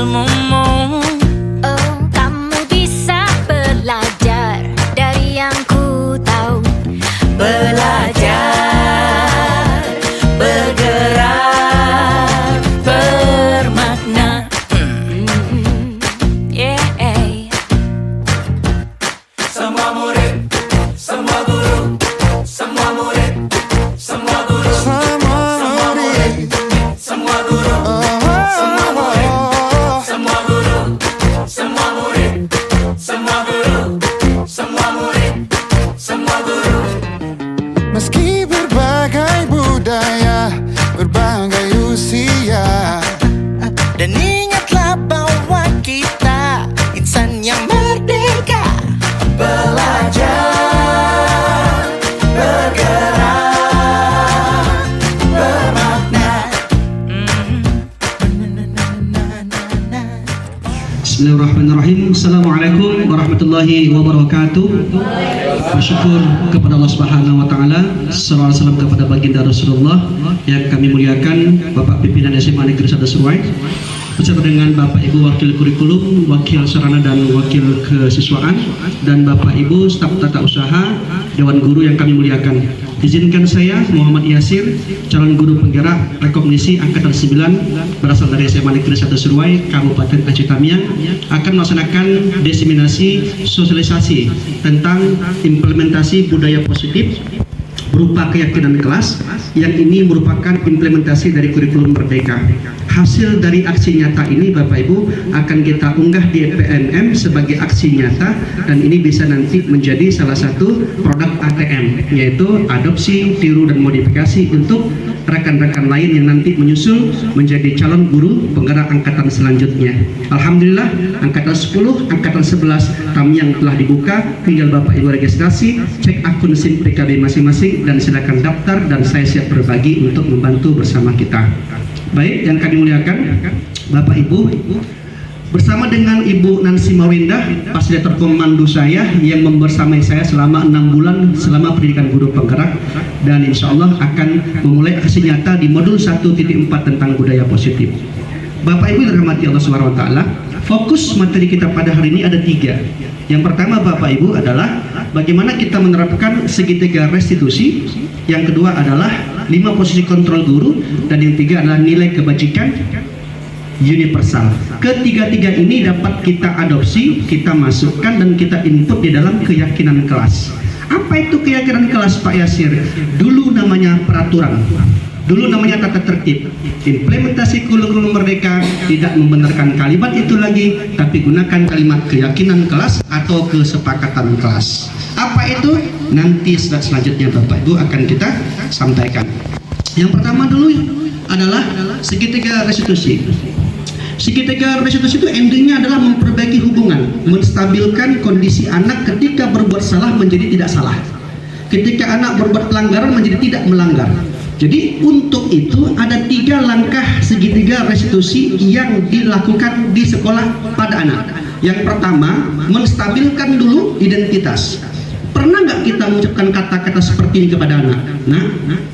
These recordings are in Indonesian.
ilmumu. Oh, kamu bisa belajar dari yang ku tahu. Belajar, bergerak, bermakna. Yeah. Semua murid, semua guru, semua murid, semua guru, semua murid, semua guru, semua murid, semua guru, semua murid, semua guru, semua murid, semua guru. Meski berbagai budaya, berbagai usia, dan ingatlah bahwa kita insan yang merdeka. Belajar, bergerak, bermakna. Bismillahirrahmanirrahim. Assalamualaikum warahmatullahi wabarakatuh. Bersyukur kepada Allah Subhanahu wa taala, salawat salam kepada baginda Rasulullah yang kami muliakan Bapak Pimpinan SMA Negeri 1 Seruai beserta dengan Bapak Ibu Wakil Kurikulum, Wakil Sarana dan Wakil Kesiswaan, dan Bapak Ibu staf tata usaha, Dewan Guru yang kami muliakan. Izinkan saya Muhammad Yasir, calon guru penggerak rekognisi angkatan 9 berasal dari SMA Negeri 1 Seruai, Kabupaten Aceh Tamiang, akan melaksanakan diseminasi sosialisasi tentang implementasi budaya positif berupa keyakinan kelas, yang ini merupakan implementasi dari kurikulum Merdeka. Hasil dari aksi nyata ini Bapak Ibu akan kita unggah di PNM sebagai aksi nyata, dan ini bisa nanti menjadi salah satu produk ATM, yaitu adopsi, tiru, dan modifikasi untuk rekan-rekan lain yang nanti menyusul menjadi calon guru penggerak angkatan selanjutnya. Alhamdulillah, angkatan 10, angkatan 11 Tamiang telah dibuka, tinggal Bapak Ibu registrasi, cek akun SIM PKB masing-masing, dan silakan daftar, dan saya siap berbagi untuk membantu bersama kita. Baik, yang kami muliakan Bapak Ibu, bersama dengan Ibu Nancy Mawindah, fasilitator komando saya yang membersamai saya selama 6 bulan selama pendidikan guru penggerak, dan insya Allah akan memulai aksi nyata di modul 1.4 tentang budaya positif. Bapak Ibu dirahmati Allah Subhanahu wa taala, fokus materi kita pada hari ini ada 3. Yang pertama Bapak Ibu adalah bagaimana kita menerapkan segitiga restitusi, yang kedua adalah 5 posisi kontrol guru, dan yang 3 adalah nilai kebajikan universal. Ketiga-tiga ini dapat kita adopsi, kita masukkan, dan kita input di dalam keyakinan kelas. Apa itu keyakinan kelas Pak Yasir? Dulu namanya peraturan, dulu namanya tata tertib. Implementasi kurikulum Merdeka tidak membenarkan kalimat itu lagi, tapi gunakan kalimat keyakinan kelas atau kesepakatan kelas. Apa itu? Nanti selanjutnya Bapak Ibu akan kita sampaikan. Yang pertama dulu adalah segitiga restitusi. Segitiga restitusi itu endingnya adalah memperbaiki hubungan, menstabilkan kondisi anak ketika berbuat salah menjadi tidak salah, ketika anak berbuat pelanggaran menjadi tidak melanggar. Jadi untuk itu ada 3 langkah segitiga restitusi yang dilakukan di sekolah pada anak. Yang pertama, menstabilkan dulu identitas. Pernah nggak kita mengucapkan kata-kata seperti ini kepada anak? Nah,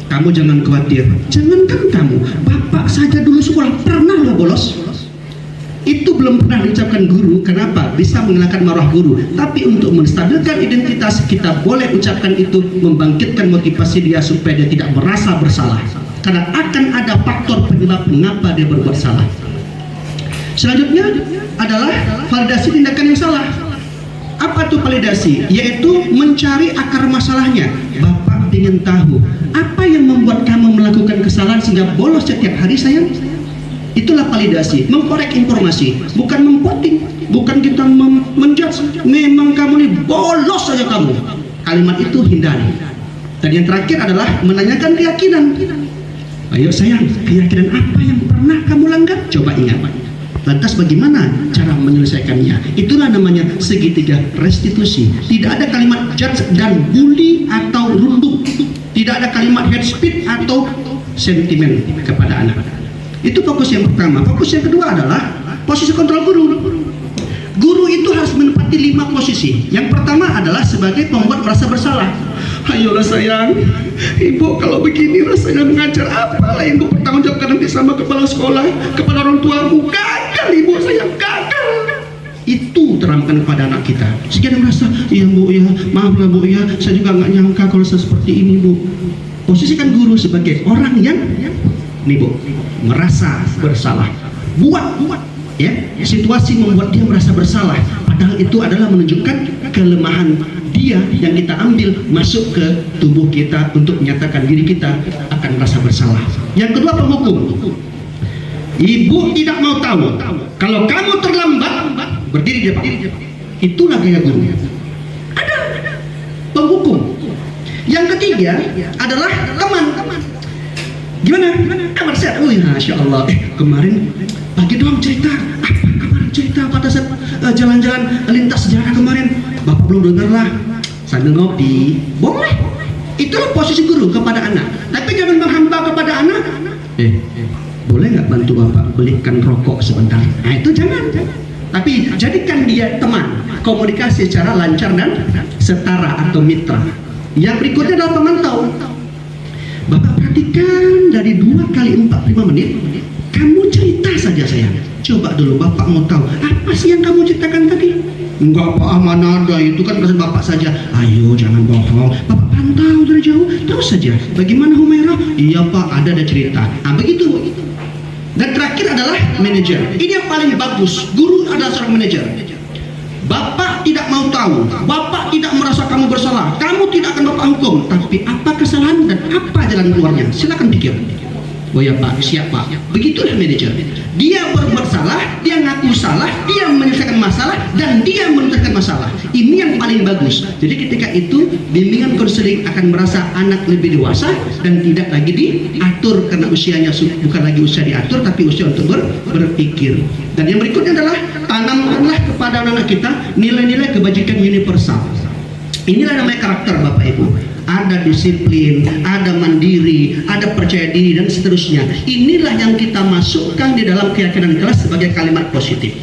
kamu jangan khawatir. Jangankan kamu, bapak saja dulu sekolah pernah loh bolos. Itu belum pernah diucapkan guru. Kenapa? Bisa menghilangkan marwah guru. Tapi untuk menstabilkan identitas, kita boleh ucapkan itu, membangkitkan motivasi dia supaya dia tidak merasa bersalah. Karena akan ada faktor penyebab mengapa dia berbuat salah. Selanjutnya adalah validasi tindakan yang salah. Apa itu validasi? Yaitu mencari akar masalahnya. Bapak ingin tahu apa yang membuat kamu melakukan kesalahan sehingga bolos setiap hari sayang? Itulah validasi, mengkorek informasi, bukan mempoting, bukan kita menjudge. Memang kamu nih bolos saja kamu. Kalimat itu hindari. Dan yang terakhir adalah menanyakan keyakinan. Ayo sayang, keyakinan apa yang pernah kamu langgar? Coba ingat. Lantas bagaimana cara menyelesaikannya? Itulah namanya segitiga restitusi. Tidak ada kalimat judge dan bully atau runduk. Tidak ada kalimat head speed atau sentimen kepada anak. Itu fokus yang pertama. Fokus yang kedua adalah posisi kontrol guru. Guru itu harus menempati 5 posisi. Yang pertama adalah sebagai pembuat merasa bersalah. Ayolah sayang, ibu kalau begini rasanya mengajar apalah yang ibu bertanggung jawabkan nanti sama kepala sekolah, kepada orang tuamu. Gagal ibu sayang. tanamkan kepada anak kita. Sehingga dia merasa, iya Bu ya, maaflah Bu ya, saya juga nggak nyangka kalau saya seperti ini Bu. Posisikan guru sebagai orang yang nih Bu, merasa bersalah. Buat ya, situasi membuat dia merasa bersalah, padahal itu adalah menunjukkan kelemahan dia yang kita ambil masuk ke tubuh kita untuk menyatakan diri kita akan merasa bersalah. Yang kedua, penghukum. Ibu tidak mau tahu kalau kamu terlambat, berdiri di depan. Itulah gaya guru. Ada penghukum. Yang ketiga adalah teman. Gimana? Kabar sehat? Masya Allah. Kemarin pagi doang cerita. Apa kemarin cerita pada saat jalan-jalan lintas sejarah kemarin? Bapak belum dengar lah. Sambil ngopi. Boleh. Itulah posisi guru kepada anak. Tapi jangan menghamba kepada anak. Boleh nggak bantu Bapak belikan rokok sebentar? Nah itu jangan. Tapi jadikan dia teman. Komunikasi secara lancar dan setara atau mitra. Yang berikutnya adalah pemantau. Bapak perhatikan dari 2 kali 45 menit, kamu cerita saja sayang. Coba dulu Bapak mau tahu apa sih yang kamu ceritakan tadi? Enggak Pak, mana ada, itu kan perasaan Bapak saja. Ayo jangan bohong. Bapak pantau dari jauh, terus saja. Bagaimana Humaira? Iya Pak, ada cerita. Ah begitu. Dan terakhir adalah manajer. Ini yang paling bagus. Guru adalah seorang manajer. Bapak tidak mau tahu, Bapak tidak merasa kamu bersalah, kamu tidak akan Bapak hukum, tapi apa kesalahan dan apa jalan keluarnya? Silakan pikir. Oh ya Pak, siap Pak. Begitulah manajer. Dia berbuat salah, dia ngaku salah, dia menyelesaikan masalah, dan dia menuntaskan masalah. Ini yang paling bagus. Jadi ketika itu bimbingan konseling akan merasa anak lebih dewasa dan tidak lagi diatur karena usianya bukan lagi usia diatur, tapi usia untuk berpikir. Dan yang berikutnya adalah tanamkanlah kepada anak kita nilai-nilai kebajikan universal. Inilah namanya karakter Bapak Ibu. Ada disiplin, ada mandiri, ada percaya diri dan seterusnya. Inilah yang kita masukkan di dalam keyakinan kelas sebagai kalimat positif.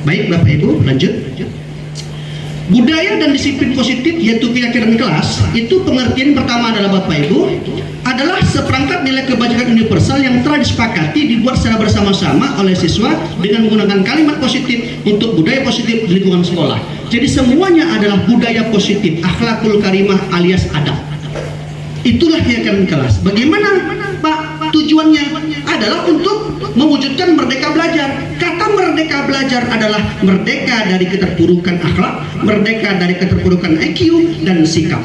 Baik Bapak Ibu, lanjut. Budaya dan disiplin positif yaitu keyakinan kelas, itu pengertian pertama adalah Bapak Ibu adalah seperangkat nilai kebajikan universal yang telah disepakati dibuat secara bersama-sama oleh siswa dengan menggunakan kalimat positif untuk budaya positif di lingkungan sekolah. Jadi semuanya adalah budaya positif, akhlakul karimah alias adab. Itulah keyakinan kelas. Bagaimana Pak tujuannya? Adalah untuk mewujudkan merdeka belajar. Kata merdeka belajar adalah merdeka dari keterpurukan akhlak, merdeka dari keterpurukan IQ dan sikap.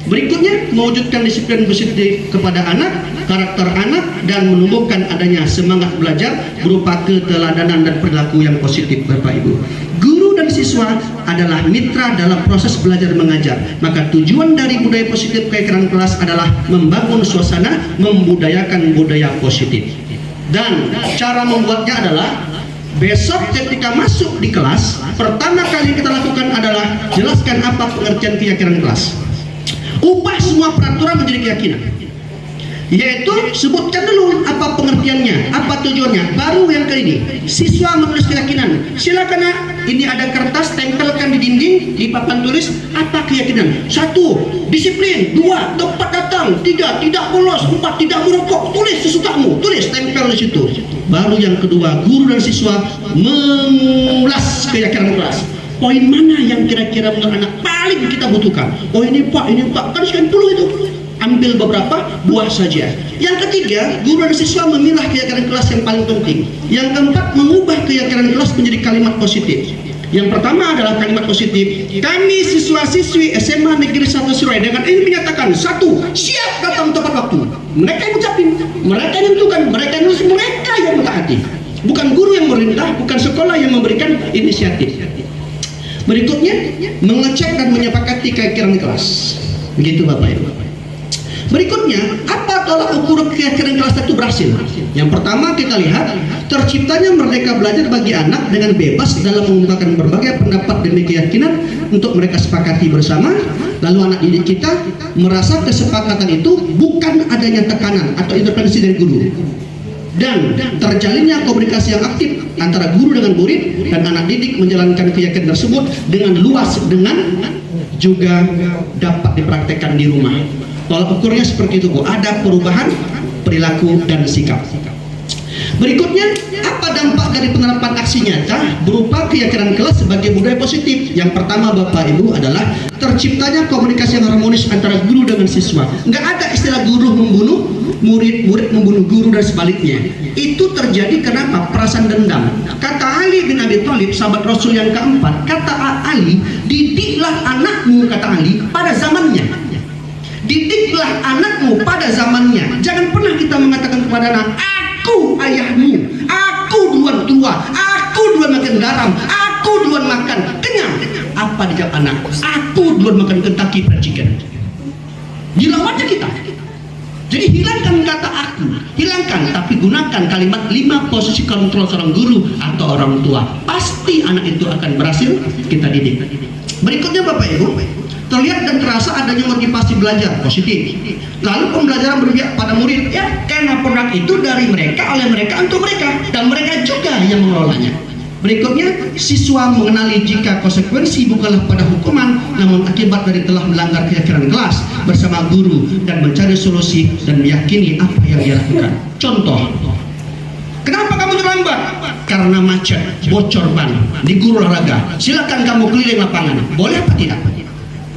Berikutnya, mewujudkan disiplin positif kepada anak, karakter anak, dan menumbuhkan adanya semangat belajar berupa keteladanan dan perilaku yang positif Bapak Ibu. Guru dan siswa adalah mitra dalam proses belajar mengajar. Maka tujuan dari budaya positif keyakinan kelas adalah membangun suasana, membudayakan budaya positif. Dan cara membuatnya adalah besok ketika masuk di kelas, pertama kali kita lakukan adalah jelaskan apa pengertian keyakinan kelas. Ubah semua peraturan menjadi keyakinan, yaitu sebutkan dulu apa pengertiannya, apa tujuannya. Baru yang kali ini siswa menulis keyakinan. Silakan nak, ini ada kertas, tempelkan di dinding, di papan tulis apa keyakinan. 1. Disiplin. 2. Tepat datang. 3. Tidak bolos. 4. Tidak merokok. Tulis sesukamu, tulis, tempel di situ. Baru yang kedua, guru dan siswa mengulas keyakinan kelas. Poin mana yang kira-kira menurut anak paling kita butuhkan? Oh ini Pak, kan sekian puluh itu. Ambil beberapa, buah saja. Yang ketiga, guru dan siswa memilah keyakinan kelas yang paling penting. Yang keempat, mengubah keyakinan kelas menjadi kalimat positif. Yang pertama adalah kalimat positif. Kami siswa-siswi SMA Negeri 1 Surabaya dengan ini menyatakan 1. Siap datang tepat waktu. Mereka yang ucapin, mereka yang menentukan, mereka yang mentaati. Bukan guru yang merintah, bukan sekolah yang memberikan inisiatif. Berikutnya, mengecek dan menyepakati keyakinan kelas. Begitu Bapak Ibu. Berikutnya, apa tolak ukur keyakinan kelas itu berhasil? Yang pertama kita lihat, terciptanya merdeka belajar bagi anak dengan bebas dalam mengungkapkan berbagai pendapat demi keyakinan untuk mereka sepakati bersama. Lalu anak didik kita merasa kesepakatan itu bukan adanya tekanan atau intervensi dari guru. Dan terjalinnya komunikasi yang aktif antara guru dengan murid dan anak didik menjalankan keyakinan tersebut dengan luas, dengan juga dapat dipraktekkan di rumah. Tolak ukurnya seperti itu Bu, ada perubahan perilaku dan sikap. Berikutnya, apa dampak dari penerapan aksi nyata berupa keyakinan kelas sebagai budaya positif. Yang pertama Bapak Ibu adalah terciptanya komunikasi yang harmonis antara guru dengan siswa. Nggak ada istilah guru membunuh murid, murid membunuh guru dan sebaliknya. Itu terjadi kenapa? Perasaan dendam. Kata Ali bin Abi Thalib, sahabat Rasul yang keempat, kata Ali, didiklah anakmu, kata Ali, pada zamannya. Didiklah anakmu pada zamannya. Jangan pernah kita mengatakan kepada anak, aku ayahmu, aku duluan tua, aku duluan makan garam, aku duluan makan kenyang. Apa dijawab anak? Aku duluan makan Kentucky Fried Chicken. Dilawannya kita. Jadi hilangkan kata aku, hilangkan, tapi gunakan kalimat 5 posisi kontrol seorang guru atau orang tua. Pasti anak itu akan berhasil kita didik. Berikutnya Bapak Ibu, terlihat dan terasa adanya motivasi belajar positif. Lalu pembelajaran berpihak pada murid, ya karena produk itu dari mereka, oleh mereka, untuk mereka, dan mereka juga yang mengelolanya. Berikutnya, siswa mengenali jika konsekuensi bukanlah pada hukuman, namun akibat dari telah melanggar keyakinan kelas bersama guru dan mencari solusi dan meyakini apa yang dia lakukan. Contoh, kenapa kamu terlambat? Karena macet, bocor ban di guru olahraga. Silakan kamu keliling lapangan. Boleh apa tidak?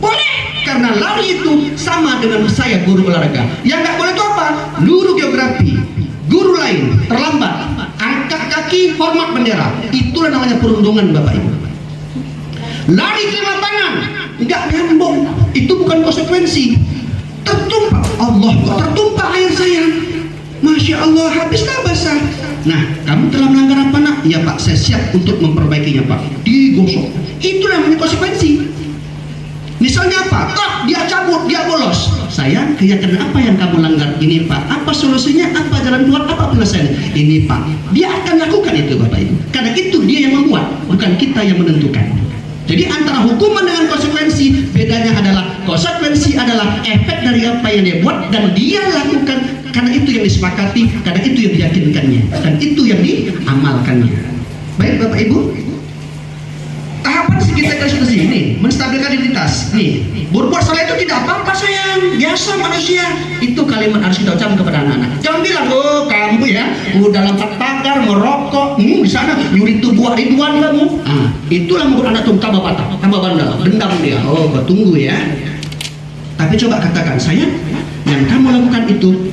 Boleh, karena lari itu sama dengan saya guru olahraga. Yang nggak boleh itu apa? Guru geografi, guru lain terlambat, angkat kaki, hormat bendera. Itulah namanya perundungan Bapak Ibu. Lari ke lapangan, nggak nyambung, itu bukan konsekuensi. Tertumpah, Allah kok tertumpah air saya. Masya Allah, habislah basah. Nah, kamu telah melanggar apa nak? Ya Pak, saya siap untuk memperbaikinya Pak. Digosok. Itulah namanya konsekuensi. Misalnya apa? Oh, dia cabut, dia bolos. Sayang, keyakinan apa yang kamu langgar? Ini Pak. Apa solusinya? Apa jalan keluar? Apa penyelesaiannya? Ini Pak. Dia akan lakukan itu Bapak Ibu. Karena itu dia yang membuat, bukan kita yang menentukan. Jadi antara hukuman dengan konsekuensi, bedanya adalah konsekuensi adalah efek dari apa yang dia buat dan dia lakukan. Karena itu yang disepakati, karena itu yang diyakinkannya, dan itu yang diamalkannya. Baik Bapak Ibu, tahapan sekretarisasi ini menstabilkan identitas. Nih, berbuat salah itu tidak apa-apa sayang, biasa manusia. Itu kalimat harus kita ucapkan kepada anak-anak. Jangan bilang, oh kamu ya udah lompat pagar, merokok, di sana nyuri tuh buah Ridwan kamu. Itulah membuat anak tuh tambah patah, tambah bandel, dendam dia. Oh, tunggu ya. Tapi coba katakan, sayang, yang kamu lakukan itu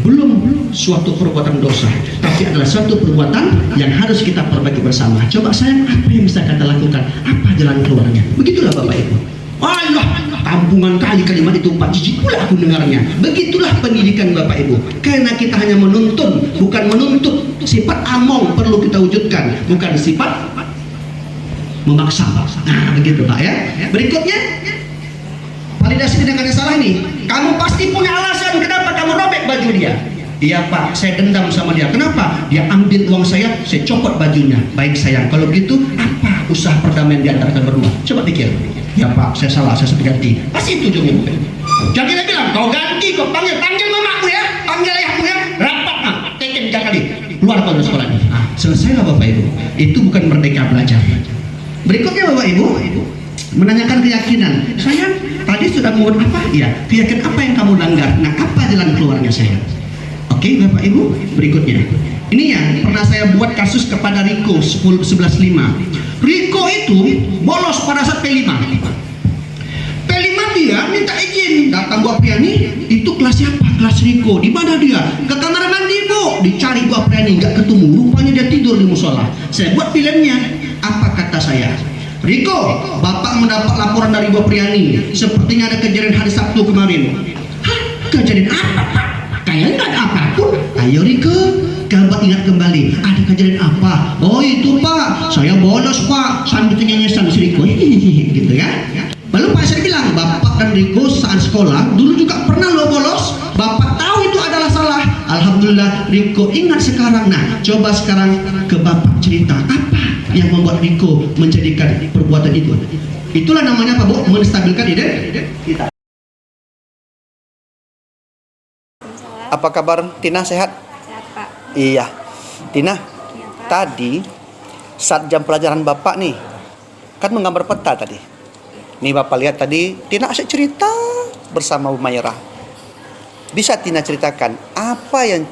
belum suatu perbuatan dosa, tapi adalah suatu perbuatan yang harus kita perbaiki bersama. Coba sayang, apa yang bisa kita lakukan? Apa jalan keluarnya? Begitulah Bapak Ibu. Allah, kampungan kali kalimat itu 4 jijik pula aku dengarnya. Begitulah pendidikan Bapak Ibu. Karena kita hanya menuntun, bukan menuntut. Sifat among perlu kita wujudkan, bukan sifat memaksa. Nah, begitu Pak ya. Berikutnya, validasi tindakan yang salah nih. Kamu pasti punya alasan kenapa kamu robek baju dia. Iya Pak, saya dendam sama dia. Kenapa? Dia ambil uang saya copot bajunya. Baik sayang, kalau gitu apa usaha perdamaian di antara kalian berdua? Coba pikir. Ya Pak, saya salah, saya sudah ganti. Pasti itu ujungnya. Jangan kita bilang, kau ganti, kau panggil mamaku ya, panggil ayahmu ya, rapat nah, teken 3 kali. Keluar kau dari sekolah ini. Selesailah Bapak Ibu. Itu bukan merdeka belajar. Berikutnya Bapak Ibu, menanyakan keyakinan. Sayang, tadi sudah membuat apa? Ya, keyakinan apa yang kamu langgar? Nah, apa jalan keluarnya sayang? Oke Bapak Ibu, berikutnya. Ini yang pernah saya buat kasus kepada Riko 11.5. Riko itu bolos pada saat P5. P5 dia minta izin datang Bu Apriani. Itu kelas siapa? Kelas Riko. Di mana dia? Ke kamar mandi Bu. Dicari Bu Apriani, nggak ketemu. Rupanya dia tidur di musola. Saya buat filmnya. Apa kata saya? Riko, Bapak mendapat laporan dari Bu Apriani. Sepertinya ada kejadian hari Sabtu kemarin. Hah? Kejadian apa Pak? Kayaknya nggak ada apapun. Ayo Riko, Bapak ingat kembali, ada kejadian apa? Oh itu Pak, saya bolos Pak, sambil cengengesan si Riko, gitu ya. Lalu Pak saya bilang, Bapak dan Riko saat sekolah dulu juga pernah lo bolos. Bapak tahu itu adalah salah. Alhamdulillah Riko ingat sekarang. Nah, coba sekarang ke Bapak cerita apa yang membuat Riko menjadikan perbuatan itu. Itulah namanya Pak Bu, menstabilkan identitas. Apa kabar Tina, sehat? Sehat Pak. Iya. Tina, Iya, Pak. tadi saat jam pelajaran Bapak nih, kan menggambar peta tadi. Nih Bapak lihat tadi Tina asik cerita bersama Humairah. Bisa Tina ceritakan apa yang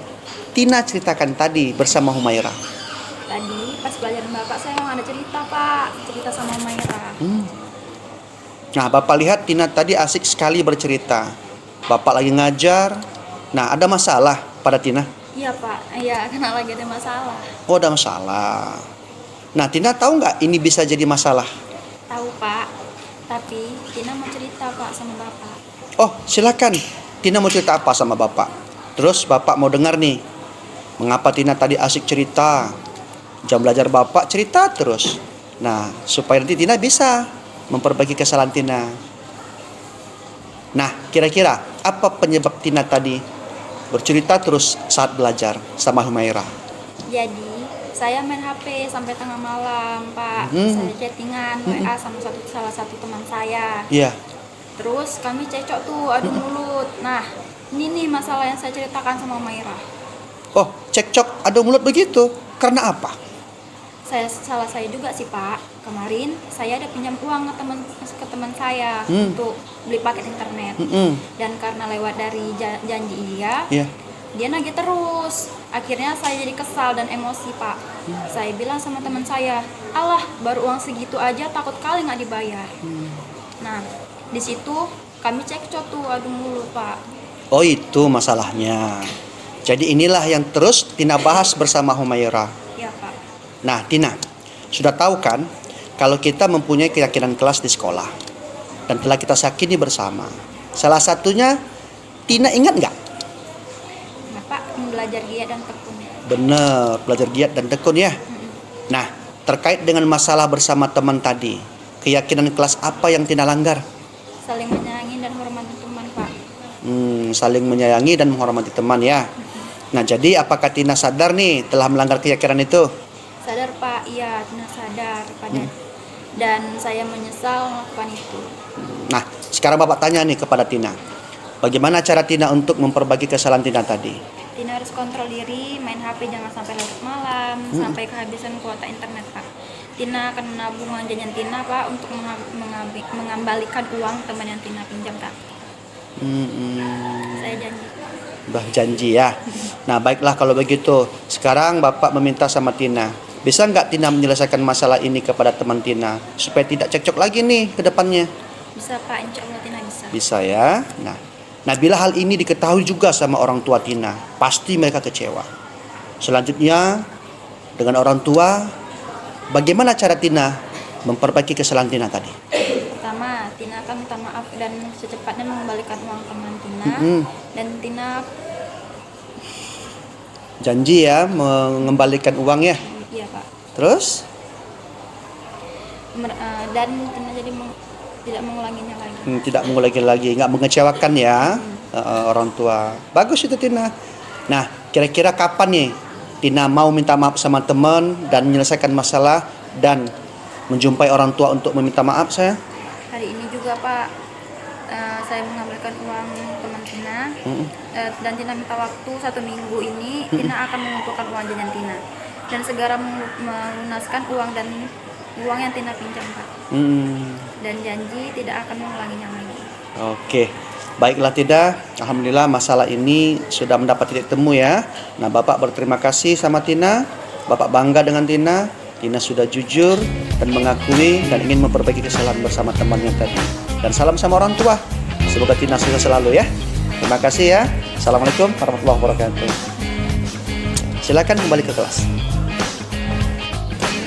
Tina ceritakan tadi bersama Humairah? Tadi pas pelajaran Bapak saya emang ada cerita Pak, cerita sama Maira. Nah, Bapak lihat Tina tadi asik sekali bercerita. Bapak lagi ngajar. Nah, ada masalah pada Tina? Iya Pak, iya karena lagi ada masalah. Oh, ada masalah. Nah, Tina tahu nggak ini bisa jadi masalah? Tahu Pak, tapi Tina mau cerita Pak sama Bapak. Oh, silakan. Tina mau cerita apa sama Bapak? Terus Bapak mau dengar nih. Mengapa Tina tadi asik cerita? Jam belajar Bapak cerita terus. Nah, supaya nanti Tina bisa memperbaiki kesalahan Tina. Nah, kira-kira apa penyebab Tina tadi bercerita terus saat belajar sama Humaira? Jadi saya main HP sampai tengah malam Pak. Saya chattingan WA sama salah satu teman saya. Iya. Terus kami cekcok tuh adu mulut. Nah ini nih masalah yang saya ceritakan sama Maira. Oh, cekcok adu mulut begitu. Karena apa? Salah saya juga sih Pak. Kemarin saya ada pinjam uang ke teman saya untuk beli paket internet. Dan karena lewat dari janji Iya. dia nagih terus. Akhirnya saya jadi kesal dan emosi Pak. Saya bilang sama teman saya, alah baru uang segitu aja takut kali nggak dibayar. Nah di situ kami cekcok tuh adu mulut Pak. Oh, itu masalahnya. Jadi inilah yang terus Tina bahas bersama Humaira. Iya Pak. Nah, Tina, sudah tahu kan kalau kita mempunyai keyakinan kelas di sekolah dan telah kita yakini bersama. Salah satunya, Tina ingat nggak? Nah Pak, belajar giat dan tekun. Bener, belajar giat dan tekun ya. Nah, terkait dengan masalah bersama teman tadi, keyakinan kelas apa yang Tina langgar? Saling menyayangi dan hormati teman Pak. Saling menyayangi dan menghormati teman ya. Nah, jadi apakah Tina sadar nih telah melanggar keyakinan itu? Sadar Pak, iya Tina sadar pada dan saya menyesal melakukan itu. Nah, sekarang Bapak tanya nih kepada Tina. Bagaimana cara Tina untuk memperbaiki kesalahan Tina tadi? Tina harus kontrol diri, main HP jangan sampai larut malam, sampai kehabisan kuota internet Pak. Tina akan menabung uang jajan Tina Pak untuk mengembalikan uang teman yang Tina pinjam Kak. Saya janji. Bah janji ya. Nah, baiklah kalau begitu. Sekarang Bapak meminta sama Tina. Bisa nggak Tina menyelesaikan masalah ini kepada teman Tina supaya tidak cekcok lagi nih ke depannya? Bisa Pak, insya Allah Tina bisa. Bisa ya. Nah, bila hal ini diketahui juga sama orang tua Tina, pasti mereka kecewa. Selanjutnya, dengan orang tua, bagaimana cara Tina memperbaiki kesalahan Tina tadi? Pertama, Tina akan minta maaf dan secepatnya mengembalikan uang teman Tina. Dan Tina janji ya mengembalikan uang ya. iya Pak. Terus? Dan Tina jadi tidak mengulanginya lagi. Tidak mengulangi lagi, nggak mengecewakan ya orang tua. Bagus itu Tina. Nah, kira-kira kapan nih Tina mau minta maaf sama teman dan menyelesaikan masalah dan menjumpai orang tua untuk meminta maaf saya? Hari ini juga Pak, saya mengambilkan uang teman Tina dan Tina minta waktu 1 minggu ini. Tina akan mengumpulkan uang jajan Tina dan segera melunaskan uang yang Tina pinjam Pak. Dan janji tidak akan mengulanginya lagi. Oke, baiklah Tina. Alhamdulillah masalah ini sudah mendapat titik temu ya. Nah, Bapak berterima kasih sama Tina. Bapak bangga dengan Tina. Tina sudah jujur dan mengakui dan ingin memperbaiki kesalahan bersama temannya tadi. Dan salam sama orang tua. Semoga Tina sukses selalu ya. Terima kasih ya. Assalamualaikum warahmatullahi wabarakatuh. Silakan kembali ke kelas.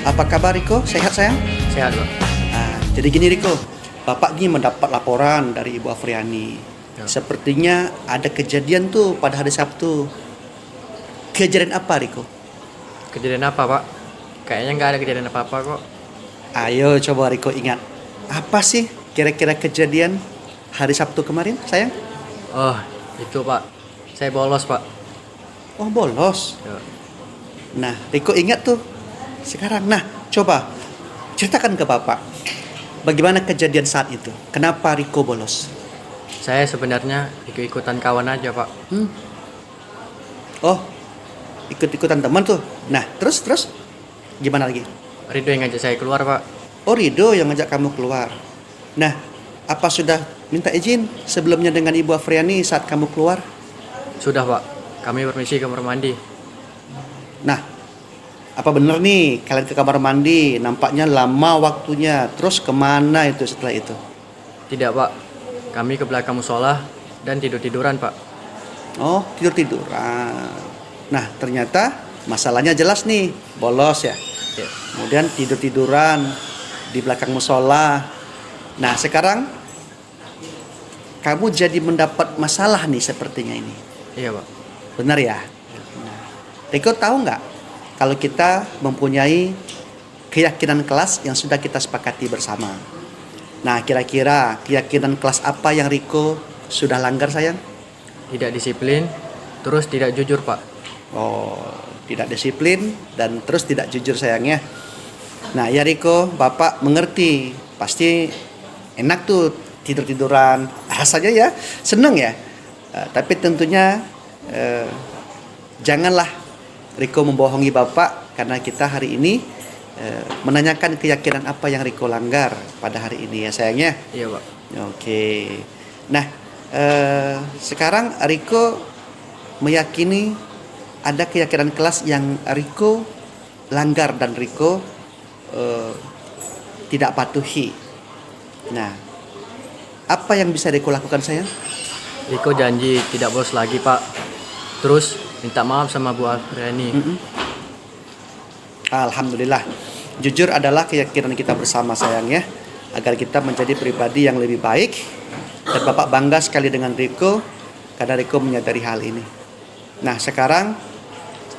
Apa kabar Riko? Sehat sayang? Sehat Pak. Jadi gini Riko, Bapak ini mendapat laporan dari Ibu Afriani. Sepertinya ada kejadian tuh pada hari Sabtu. Kejadian apa Riko? Kejadian apa Pak? Kayaknya nggak ada kejadian apa-apa kok. Ayo coba Riko ingat. Apa sih kira-kira kejadian hari Sabtu kemarin sayang? Oh itu Pak, saya bolos Pak. Oh bolos. Ya. Nah Riko ingat tuh sekarang. Nah coba ceritakan ke Bapak. Bagaimana kejadian saat itu? Kenapa Riko bolos? Saya sebenarnya ikut-ikutan kawan aja Pak. Oh ikut-ikutan teman tuh. Nah terus gimana lagi? Ridho yang ngajak saya keluar Pak. Oh Ridho yang ngajak kamu keluar. Nah apa sudah minta izin sebelumnya dengan Ibu Afriani saat kamu keluar? Sudah Pak, kami permisi ke kamar mandi. Nah Apa bener nih kalian ke kamar mandi? Nampaknya lama waktunya. Terus kemana itu setelah itu? Tidak pak, kami ke belakang musola dan tidur-tiduran pak. Oh, tidur-tiduran. Nah, ternyata masalahnya jelas nih, bolos ya. Ya. Kemudian tidur-tiduran di belakang musola. Nah, sekarang kamu jadi mendapat masalah nih sepertinya ini. Iya pak. Benar ya? Nah, Riko tahu nggak kalau kita mempunyai keyakinan kelas yang sudah kita sepakati bersama? Nah, kira-kira keyakinan kelas apa yang Riko sudah langgar, sayang? Tidak disiplin, terus tidak jujur pak. Oh, tidak disiplin dan terus tidak jujur, sayangnya. Nah, ya Riko, Bapak mengerti. Pasti enak tuh tidur-tiduran. Rasanya ya seneng ya. Tapi tentunya janganlah Riko membohongi Bapak, karena kita hari ini menanyakan keyakinan apa yang Riko langgar pada hari ini ya, sayangnya. Iya pak. Oke. Nah, sekarang Riko meyakini ada keyakinan kelas yang Riko langgar dan Riko tidak patuhi. Nah, apa yang bisa Riko lakukan, sayang? Riko janji tidak bolos lagi pak. Terus minta maaf sama Bu Afriani. Alhamdulillah. Jujur adalah keyakinan kita bersama, sayang ya, agar kita menjadi pribadi yang lebih baik. Dan Bapak bangga sekali dengan Riko karena Riko menyadari hal ini. Nah, sekarang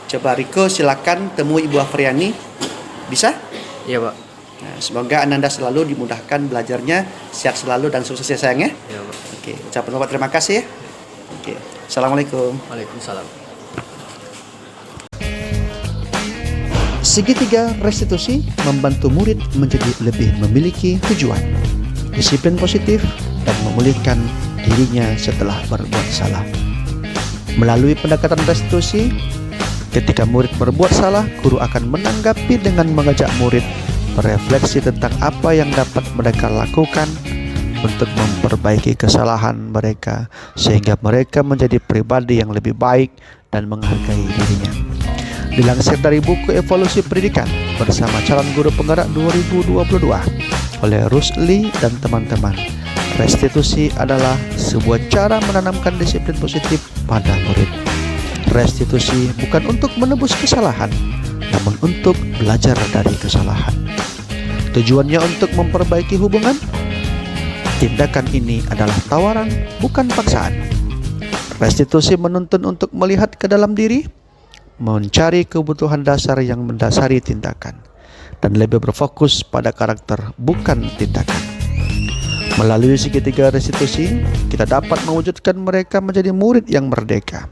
coba Riko silakan temui Ibu Afriani. Bisa? Iya pak. Nah, semoga Ananda selalu dimudahkan belajarnya, sehat selalu dan sukses ya, sayang ya. Iya pak. Oke, ucapan Bapak terima kasih ya. Oke, Assalamualaikum. Waalaikumsalam. Segitiga restitusi membantu murid menjadi lebih memiliki tujuan, disiplin positif, dan memulihkan dirinya setelah berbuat salah. Melalui pendekatan restitusi, ketika murid berbuat salah, guru akan menanggapi dengan mengajak murid berefleksi tentang apa yang dapat mereka lakukan untuk memperbaiki kesalahan mereka, sehingga mereka menjadi pribadi yang lebih baik dan menghargai dirinya. Dilansir dari buku Evolusi Pendidikan bersama Calon Guru Penggerak 2022 oleh Rusli dan teman-teman, restitusi adalah sebuah cara menanamkan disiplin positif pada murid. Restitusi bukan untuk menebus kesalahan, namun untuk belajar dari kesalahan. Tujuannya untuk memperbaiki hubungan. Tindakan ini adalah tawaran, bukan paksaan. Restitusi menuntun untuk melihat ke dalam diri, mencari kebutuhan dasar yang mendasari tindakan, dan lebih berfokus pada karakter, bukan tindakan. Melalui segitiga restitusi, kita dapat mewujudkan mereka menjadi murid yang merdeka.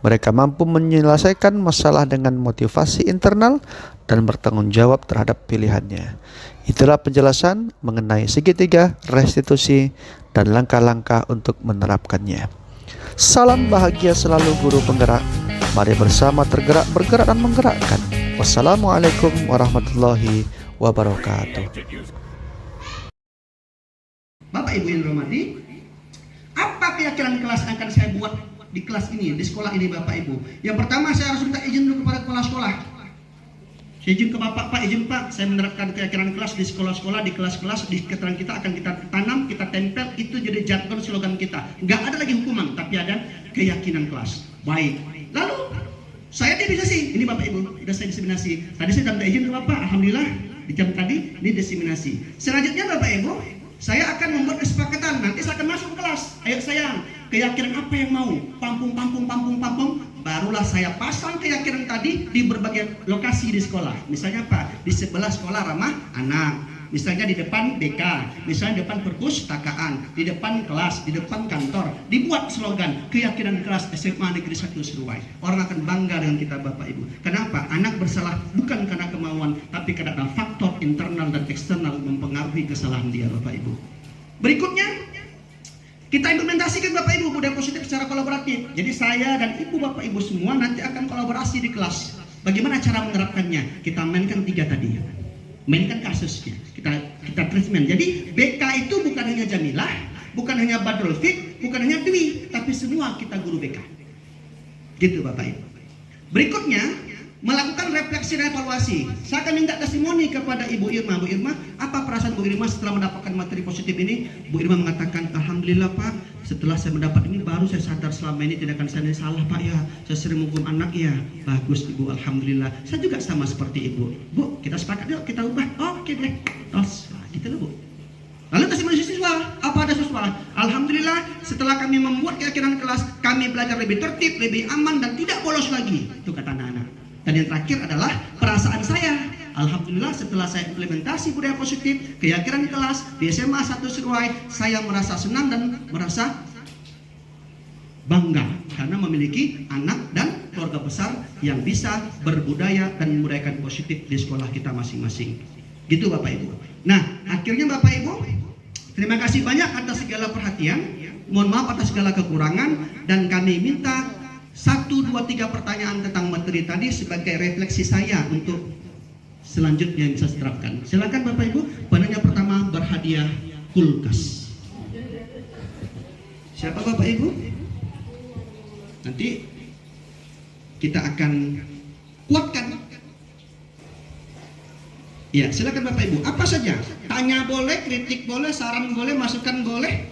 Mereka mampu menyelesaikan masalah dengan motivasi internal dan bertanggung jawab terhadap pilihannya. Itulah penjelasan mengenai segitiga restitusi dan langkah-langkah untuk menerapkannya. Salam bahagia selalu guru penggerak. Mari bersama tergerak, bergerak, dan menggerakkan. Wassalamualaikum warahmatullahi wabarakatuh. Bapak Ibu yang dirahmati, apa keyakinan kelas yang akan saya buat di kelas ini, di sekolah ini Bapak Ibu? Yang pertama, saya harus minta izin dulu kepada kepala sekolah. Saya izin ke Bapak, Pak izin Pak, saya menerapkan keyakinan kelas di sekolah-sekolah, di kelas-kelas, di keterangan kita akan kita tanam, kita tempel, itu jadi jargon slogan kita. Nggak ada lagi hukuman, tapi ada keyakinan kelas. Baik. Lalu saya diseminasi, ini Bapak Ibu, sudah saya diseminasi. Tadi saya minta izin ke Bapak, alhamdulillah di jam tadi ini diseminasi. Selanjutnya Bapak Ibu, saya akan membuat kesepakatan. Nanti saya akan masuk ke kelas. Ayo sayang, keyakinan apa yang mau? Pampung. Barulah saya pasang keyakinan tadi di berbagai lokasi di sekolah. Misalnya apa? Di sebelah sekolah ramah anak. Misalnya di depan BK, misalnya di depan perpustakaan, di depan kelas, di depan kantor. Dibuat slogan keyakinan kelas SMA Negeri 1 Seruai. Orang akan bangga dengan kita Bapak Ibu. Kenapa? Anak bersalah bukan karena kemauan, tapi karena ada faktor internal dan eksternal mempengaruhi kesalahan dia Bapak Ibu. Berikutnya, kita implementasikan Bapak Ibu budaya positif secara kolaboratif. Jadi saya dan Ibu Bapak Ibu semua nanti akan kolaborasi di kelas. Bagaimana cara menerapkannya? Kita mainkan 3 tadi. Mainkan kasusnya, kita treatment. Jadi BK itu bukan hanya Jamilah, bukan hanya Badrul Fik, bukan hanya Dwi, tapi semua kita guru BK. Gitu Bapak Ibu. Berikutnya, melakukan refleksi dan evaluasi. Saya akan minta testimoni kepada Ibu Irma. Bu Irma, apa perasaan Bu Irma setelah mendapatkan materi positif ini? Bu Irma mengatakan, alhamdulillah Pak, setelah saya mendapat ini baru saya sadar selama ini tindakan saya ini salah Pak ya. Saya sering menghukum anak ya. Bagus Ibu, alhamdulillah. Saya juga sama seperti Ibu. Bu, kita sepakat yuk, kita ubah. Oke deh. Tos, gitu loh Bu. Lalu testimoni siswa, apa ada siswa? Alhamdulillah, setelah kami membuat keyakinan kelas, kami belajar lebih tertib, lebih aman, dan tidak bolos lagi. Itu kata anak-anak. Dan yang terakhir adalah perasaan saya. Alhamdulillah, setelah saya implementasi budaya positif, keyakinan di kelas, di SMA 1 Seruai, saya merasa senang dan merasa bangga karena memiliki anak dan keluarga besar yang bisa berbudaya dan membudayakan positif di sekolah kita masing-masing. Gitu Bapak Ibu. Nah, akhirnya Bapak Ibu, terima kasih banyak atas segala perhatian. Mohon maaf atas segala kekurangan, dan kami minta 1, 2, 3 pertanyaan tentang materi tadi sebagai refleksi saya untuk selanjutnya yang bisa diterapkan. Silakan Bapak Ibu. Penanya pertama berhadiah kulkas. Siapa Bapak Ibu? Nanti kita akan kuatkan. Ya, silakan Bapak Ibu. Apa saja? Tanya boleh, kritik boleh, saran boleh, masukan boleh,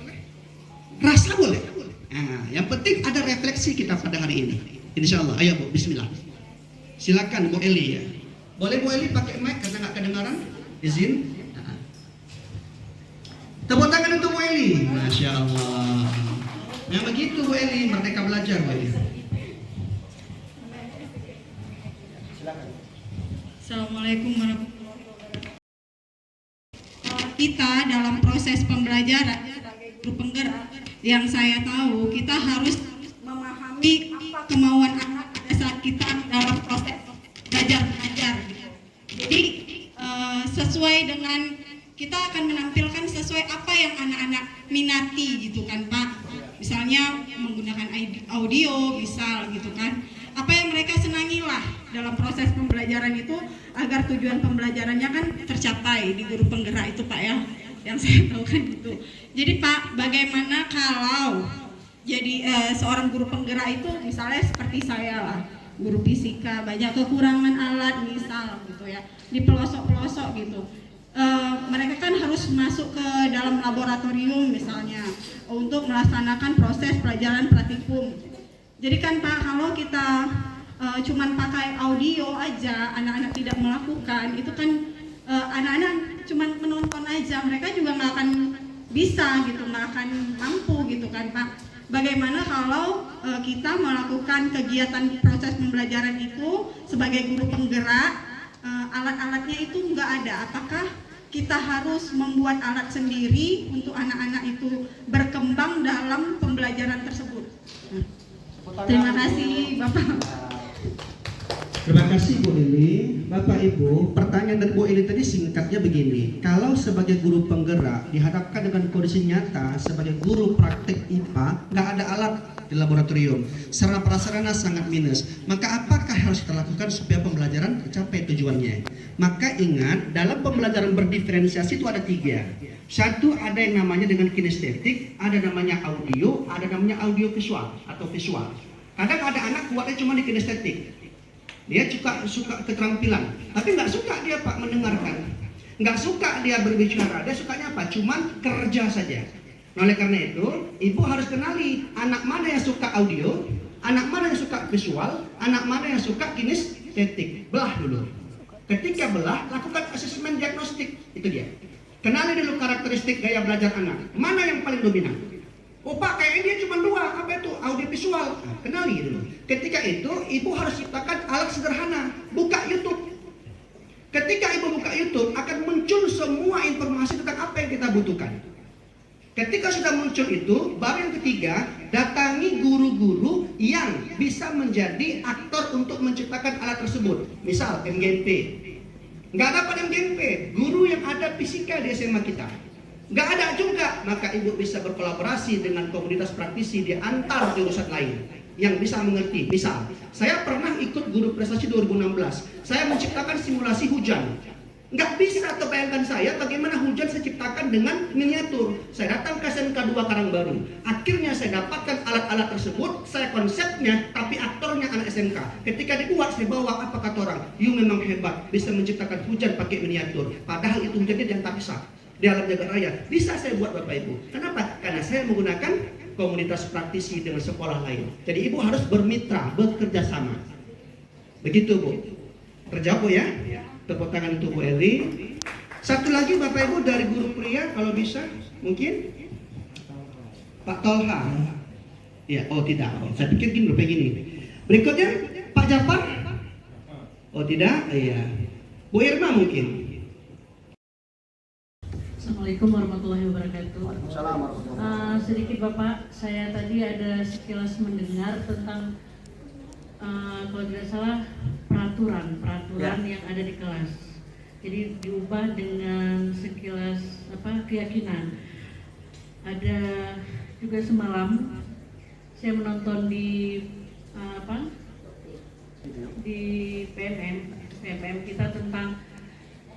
rasa boleh. Nah, yang penting ada refleksi kita pada hari ini. Insya Allah. Ayo Bu, bismillah. Silakan Bu Eli ya. Boleh Bu Eli pakai mic karena nggak kedengaran? Izin. Nah. Tepuk tangan untuk Bu Eli. Masya Allah. Yang begitu Bu Eli, merdeka belajar Bu Eli. Assalamualaikum warahmatullahi wabarakatuh. Kita dalam proses pembelajaran sebagai guru penggerak, yang saya tahu kita harus memahami apa kemauan anak pada saat kita dalam proses belajar mengajar. Jadi sesuai dengan kita akan menampilkan sesuai apa yang anak-anak minati gitu kan Pak. Misalnya menggunakan audio misal gitu kan. Apa yang mereka senangi lah dalam proses pembelajaran itu agar tujuan pembelajarannya kan tercapai di guru penggerak itu Pak ya. Yang saya tahu kan itu. Jadi Pak, bagaimana kalau jadi seorang guru penggerak itu misalnya seperti saya lah, guru fisika, banyak kekurangan alat misal gitu ya, di pelosok-pelosok gitu. Mereka kan harus masuk ke dalam laboratorium misalnya untuk melaksanakan proses pelajaran praktikum. Jadi kan Pak, kalau kita cuman pakai audio aja, anak-anak tidak melakukan, itu kan anak-anak cuman menonton aja, mereka juga nggak akan bisa gitu, nggak akan mampu gitu kan Pak. Bagaimana kalau kita melakukan kegiatan proses pembelajaran itu sebagai guru penggerak, alat-alatnya itu nggak ada, apakah kita harus membuat alat sendiri untuk anak-anak itu berkembang dalam pembelajaran tersebut? Terima kasih Bapak. Terima kasih Bu Eli. Bapak Ibu, pertanyaan dari Bu Eli tadi singkatnya begini. Kalau sebagai guru penggerak dihadapkan dengan kondisi nyata sebagai guru praktek IPA, nggak ada alat di laboratorium, sarana prasarana sangat minus, maka apakah harus kita lakukan supaya pembelajaran tercapai tujuannya? Maka ingat, dalam pembelajaran berdiferensiasi itu ada 3. Satu, ada yang namanya dengan kinestetik, ada namanya audio, ada namanya audio visual atau visual. Kadang ada anak kuatnya cuma di kinestetik, dia suka keterampilan, tapi nggak suka dia Pak mendengarkan, nggak suka dia berbicara, dia sukanya apa? Cuman kerja saja. Nah, oleh karena itu, ibu harus kenali anak mana yang suka audio, anak mana yang suka visual, anak mana yang suka kinestetik. Belah dulu. Ketika belah, lakukan asesmen diagnostik. Itu dia. Kenali dulu karakteristik gaya belajar anak. Mana yang paling dominan? Oh Pak, kayaknya dia cuma 2, apa itu? Audio visual. Nah, kenali dulu. Ketika itu, ibu harus ciptakan alat sederhana. Buka YouTube. Ketika ibu buka YouTube, akan muncul semua informasi tentang apa yang kita butuhkan. Ketika sudah muncul itu, baru yang ketiga, datangi guru-guru yang bisa menjadi aktor untuk menciptakan alat tersebut. Misal MGMP. Nggak dapat MGMP, guru yang ada fisika di SMA kita. Nggak ada juga, maka ibu bisa berkolaborasi dengan komunitas praktisi di antar jurusan lain yang bisa mengerti. Misal, saya pernah ikut guru prestasi 2016. Saya menciptakan simulasi hujan. Nggak bisa terbayangkan saya bagaimana hujan saya ciptakan dengan miniatur. Saya datang ke SMK 2 Karangbaru. Akhirnya saya dapatkan alat-alat tersebut. Saya konsepnya, tapi aktornya anak SMK. Ketika dibuat, saya bawa apa kata Pak bisa menciptakan hujan pakai miniatur. Padahal itu hujannya di Antariksa, di alam jagat raya. Bisa saya buat Bapak Ibu. Kenapa? Karena saya menggunakan komunitas praktisi dengan sekolah lain. Jadi Ibu harus bermitra, bekerja sama. Begitu Bu. Terjawab Bu ya? Tepuk tangan untuk Bu Eli. Satu lagi Bapak Ibu dari guru pria kalau bisa, mungkin Pak Tolha. Ya, oh tidak. Oh, saya pikir gini, begini. Berikutnya Pak Jafar. Oh tidak, iya. Bu Irma mungkin. Assalamualaikum warahmatullahi wabarakatuh. Sedikit Bapak, saya tadi ada sekilas mendengar tentang kalau tidak salah peraturan yang ada di kelas. Jadi diubah dengan sekilas keyakinan. Ada juga semalam saya menonton di di PMM kita tentang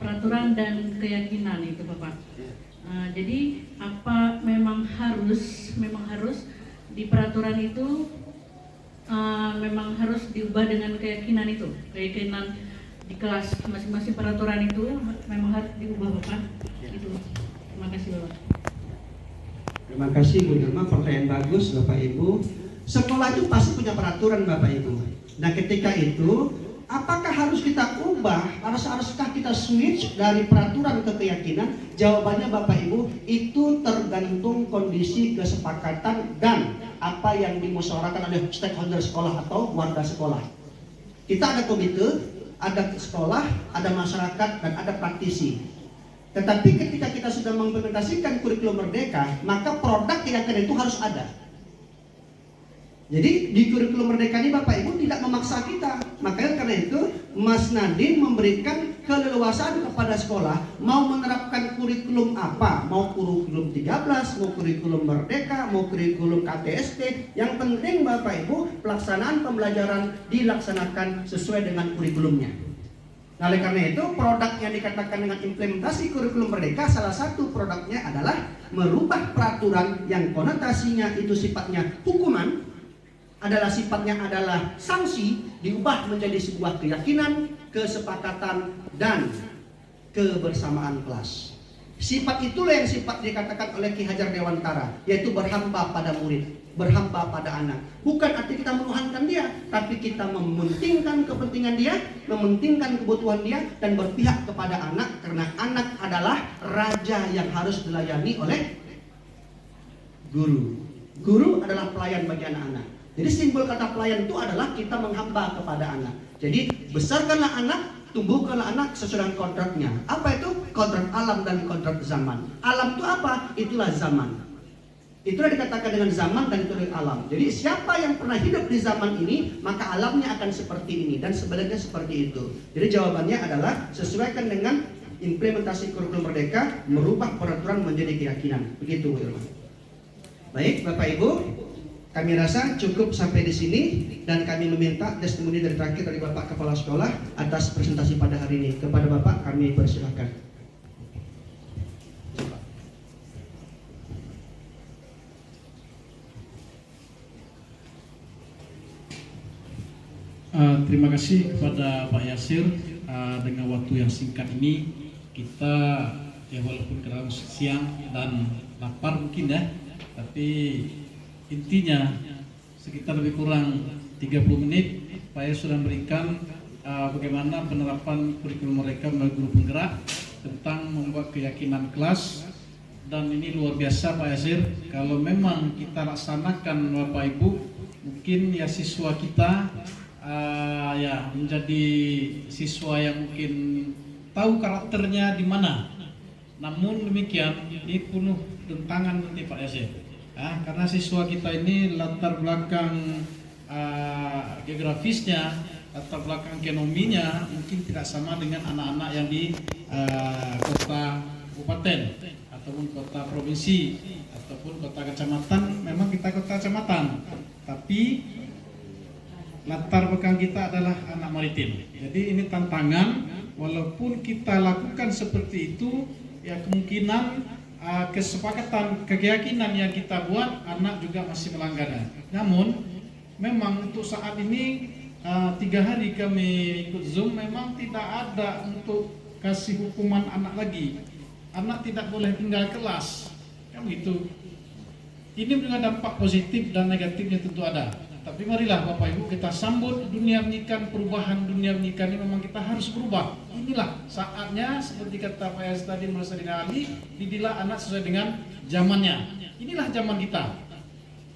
peraturan dan keyakinan itu Bapak. Jadi apa memang harus di peraturan itu memang harus diubah dengan keyakinan itu, keyakinan di kelas masing-masing peraturan itu memang harus diubah Bapak. Itu. Terima kasih Bapak. Terima kasih Bu Irma, pertanyaan bagus Bapak Ibu. Sekolah itu pasti punya peraturan Bapak Ibu. Nah ketika itu, apakah harus kita ubah? Haruskah kita switch dari peraturan ke keyakinan? Jawabannya Bapak Ibu, itu tergantung kondisi kesepakatan dan apa yang dimusyawarahkan oleh stakeholder sekolah atau warga sekolah. Kita ada komite, ada sekolah, ada masyarakat, dan ada praktisi. Tetapi ketika kita sudah mengimplementasikan kurikulum merdeka, maka produk keyakinan itu harus ada. Jadi di kurikulum merdeka ini Bapak Ibu tidak memaksa kita. Makanya karena itu Mas Nadine memberikan keleluasaan kepada sekolah mau menerapkan kurikulum apa, mau kurikulum 13, mau kurikulum merdeka, mau kurikulum KTST. Yang penting Bapak Ibu pelaksanaan pembelajaran dilaksanakan sesuai dengan kurikulumnya. Nah, oleh karena itu produk yang dikatakan dengan implementasi kurikulum merdeka, salah satu produknya adalah merubah peraturan yang konotasinya itu sifatnya hukuman, adalah sifatnya adalah sanksi, diubah menjadi sebuah keyakinan, kesepakatan, dan kebersamaan kelas. Sifat itulah yang sifat dikatakan oleh Ki Hajar Dewantara, yaitu berhamba pada murid, berhamba pada anak. Bukan arti kita menuhankan dia, tapi kita mementingkan kepentingan dia, mementingkan kebutuhan dia, dan berpihak kepada anak, karena anak adalah raja yang harus dilayani oleh guru. Guru adalah pelayan bagi anak-anak. Jadi simbol kata pelayan itu adalah kita menghamba kepada anak. Jadi besarkanlah anak, tumbuhkanlah anak sesuai dengan kontraknya. Apa itu? Kontrak alam dan kontrak zaman. Alam itu apa? Itulah zaman. Itulah dikatakan dengan zaman dan itu alam. Jadi siapa yang pernah hidup di zaman ini, maka alamnya akan seperti ini dan sebaliknya seperti itu. Jadi jawabannya adalah sesuaikan dengan implementasi kurikulum merdeka, merubah peraturan menjadi keyakinan. Begitu Bu Irma. Baik Bapak Ibu, kami rasa cukup sampai di sini dan kami meminta testimoni dari terakhir dari Bapak Kepala Sekolah atas presentasi pada hari ini. Kepada Bapak kami persilahkan. Terima kasih kepada Pak Yasir. Dengan waktu yang singkat ini kita ya walaupun kadang siang dan lapar mungkin ya, tapi intinya sekitar lebih kurang 30 menit Pak Yasir sudah memberikan bagaimana penerapan kurikulum mereka melalui guru penggerak tentang membuat keyakinan kelas. Dan ini luar biasa Pak Yasir, kalau memang kita laksanakan Bapak Ibu, mungkin ya siswa kita ya menjadi siswa yang mungkin tahu karakternya di mana. Namun demikian ini penuh tentangan nanti Pak Yasir. Karena siswa kita ini latar belakang geografisnya, latar belakang ekonominya mungkin tidak sama dengan anak-anak yang di kota kabupaten ataupun kota provinsi ataupun kota kecamatan. Memang kita kota kecamatan, tapi latar belakang kita adalah anak maritim. Jadi ini tantangan, walaupun kita lakukan seperti itu, ya kemungkinan kesepakatan, keyakinan yang kita buat, anak juga masih melanggarnya. Namun, memang untuk saat ini 3 hari kami ikut Zoom, memang tidak ada untuk kasih hukuman anak lagi. Anak tidak boleh tinggal kelas, kan gitu. Ini juga dampak positif dan negatifnya tentu ada. Tapi marilah Bapak Ibu kita sambut dunia pendidikan, perubahan dunia pendidikan ini memang kita harus berubah. Inilah saatnya, seperti kata Pak Yas tadi, Mas Ali, didilah anak sesuai dengan zamannya. Inilah zaman kita.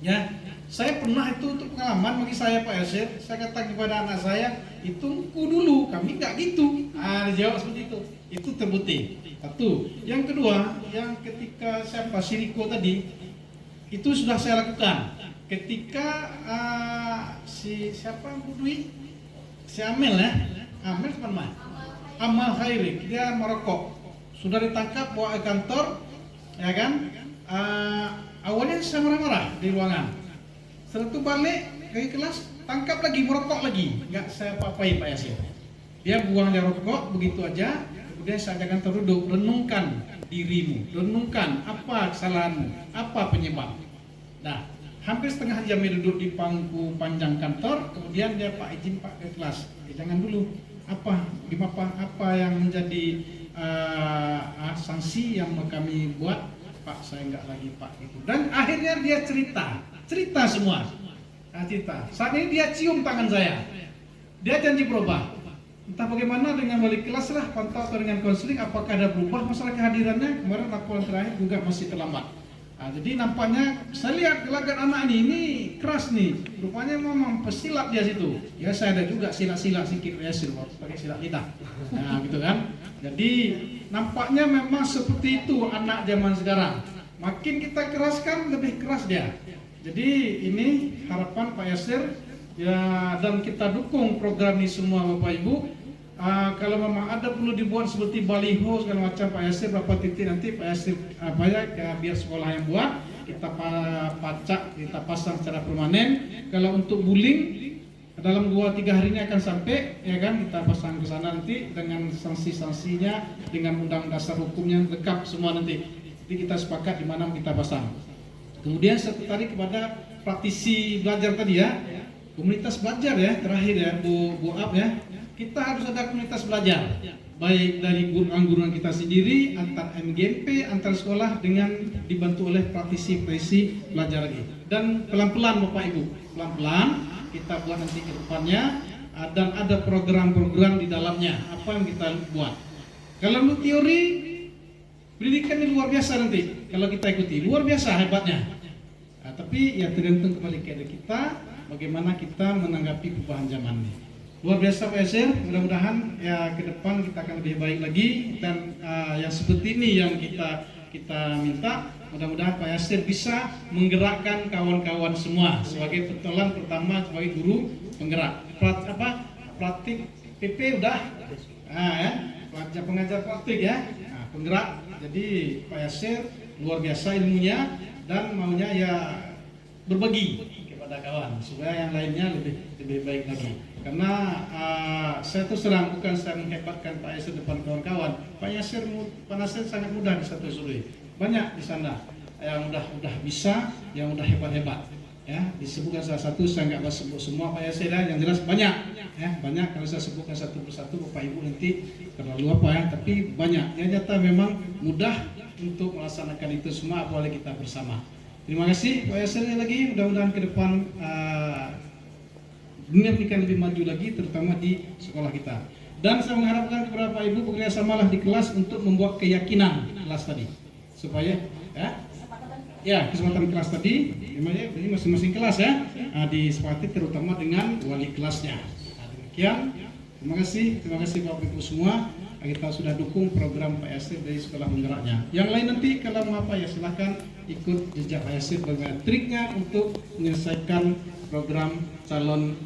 Ya, saya pernah itu untuk pengalaman bagi saya Pak Yasir. Saya kata kepada anak saya, itu dulu kami nggak gitu. Dijawab seperti itu. Itu terbukti. Satu. Yang kedua, yang ketika siapa Siriko tadi, itu sudah saya lakukan. Ketika siapa Budwi, si Amel ya, Amel teman, Amal Khairi, dia merokok, sudah ditangkap bawa ke kantor, ya kan? Awalnya saya marah-marah di ruangan. Setelah itu balik ke kelas, tangkap lagi, merokok lagi. Enggak saya apa-apain Pak Yasir. Dia buang dia rokok begitu aja. Kemudian saya ajakan terduduk, renungkan dirimu, renungkan apa kesalahanmu, apa penyebab. Nah, hampir setengah jam dia duduk di pangku panjang kantor. Kemudian dia Pak izin Pak ke kelas. Jangan dulu. Apa yang menjadi sanksi yang kami buat? Pak, saya enggak lagi Pak itu. Dan akhirnya dia cerita semua. Cerita. Saat ini dia cium tangan saya. Dia janji berubah. Entah bagaimana dengan wali kelas lah, pantau atau dengan konseling, apakah ada berubah masalah kehadirannya. Kemarin laporan terakhir juga masih terlambat. Jadi nampaknya saya lihat gelagat anak ini keras nih. Rupanya memang pesilat dia situ. Ya saya ada juga silat-silat sedikit pakai silat lidah. Nah gitu kan. Jadi nampaknya memang seperti itu anak zaman sekarang. Makin kita keraskan lebih keras dia. Jadi ini harapan Pak Yasir ya, dan kita dukung program ini semua Bapak Ibu. Kalau memang ada perlu dibuat seperti baliho segala macam Pak Yasir, berapa titik nanti Pak Yasir biar sekolah yang buat, kita pacak, kita pasang secara permanen. Kalau untuk bullying dalam 2-3 hari ini akan sampai, ya kan, kita pasang ke sana nanti dengan sanksi-sanksinya, dengan undang dasar hukumnya lengkap semua nanti. Jadi kita sepakat di mana kita pasang. Kemudian saya tertarik kepada praktisi belajar tadi ya, komunitas belajar ya, terakhir ya Bu Ab ya. Kita harus ada komunitas belajar, baik dari guru-guru kita sendiri, antar MGMP, antar sekolah, dengan dibantu oleh praktisi-praktisi belajar lagi. Dan pelan-pelan Bapak Ibu, pelan-pelan kita buat nanti ke depannya, dan ada program-program di dalamnya, apa yang kita buat. Kalau untuk teori, pendidikan ini luar biasa nanti, kalau kita ikuti, luar biasa hebatnya. Tapi ya tergantung kembali kepada kita, bagaimana kita menanggapi perubahan zaman ini. Luar biasa Pak Yasir, mudah-mudahan ya ke depan kita akan lebih baik lagi, dan yang seperti ini yang kita minta, mudah-mudahan Pak Yasir bisa menggerakkan kawan-kawan semua sebagai pentolan pertama, sebagai guru penggerak. Praktik PP udah, pengajar praktik ya, penggerak. Jadi Pak Yasir luar biasa ilmunya dan maunya ya berbagi kepada kawan supaya yang lainnya lebih baik lagi. Karena saya terus terang, bukan saya menghebatkan Pak Yasir depan kawan-kawan. Pak Yasir sangat mudah di satu suri. Banyak di sana yang udah bisa, yang udah hebat-hebat. Ya, disebutkan salah satu, saya nggak bahas sebut semua Pak Yasir ya, yang jelas banyak. Ya, banyak kalau saya sebutkan satu persatu Bapak Ibu nanti terlalu apa ya, tapi banyak. Yang nyata memang mudah untuk melaksanakan itu semua apalagi kita bersama. Terima kasih Pak Yasir lagi, mudah-mudahan ke depan dunia pendidikan lebih maju lagi, terutama di sekolah kita. Dan saya mengharapkan kepada Pak Ibu bekerjasamalah di kelas untuk membuat keyakinan kelas tadi, supaya kesempatan kelas tadi, ini masing-masing kelas ya, disepakati terutama dengan wali kelasnya. Demikian, terima kasih Bapak Ibu semua. Kita sudah dukung program Pak Yasir dari sekolah penggeraknya. Yang lain nanti kalau mau apa ya silahkan ikut jejak Pak Yasir bagaimana triknya untuk menyelesaikan program calon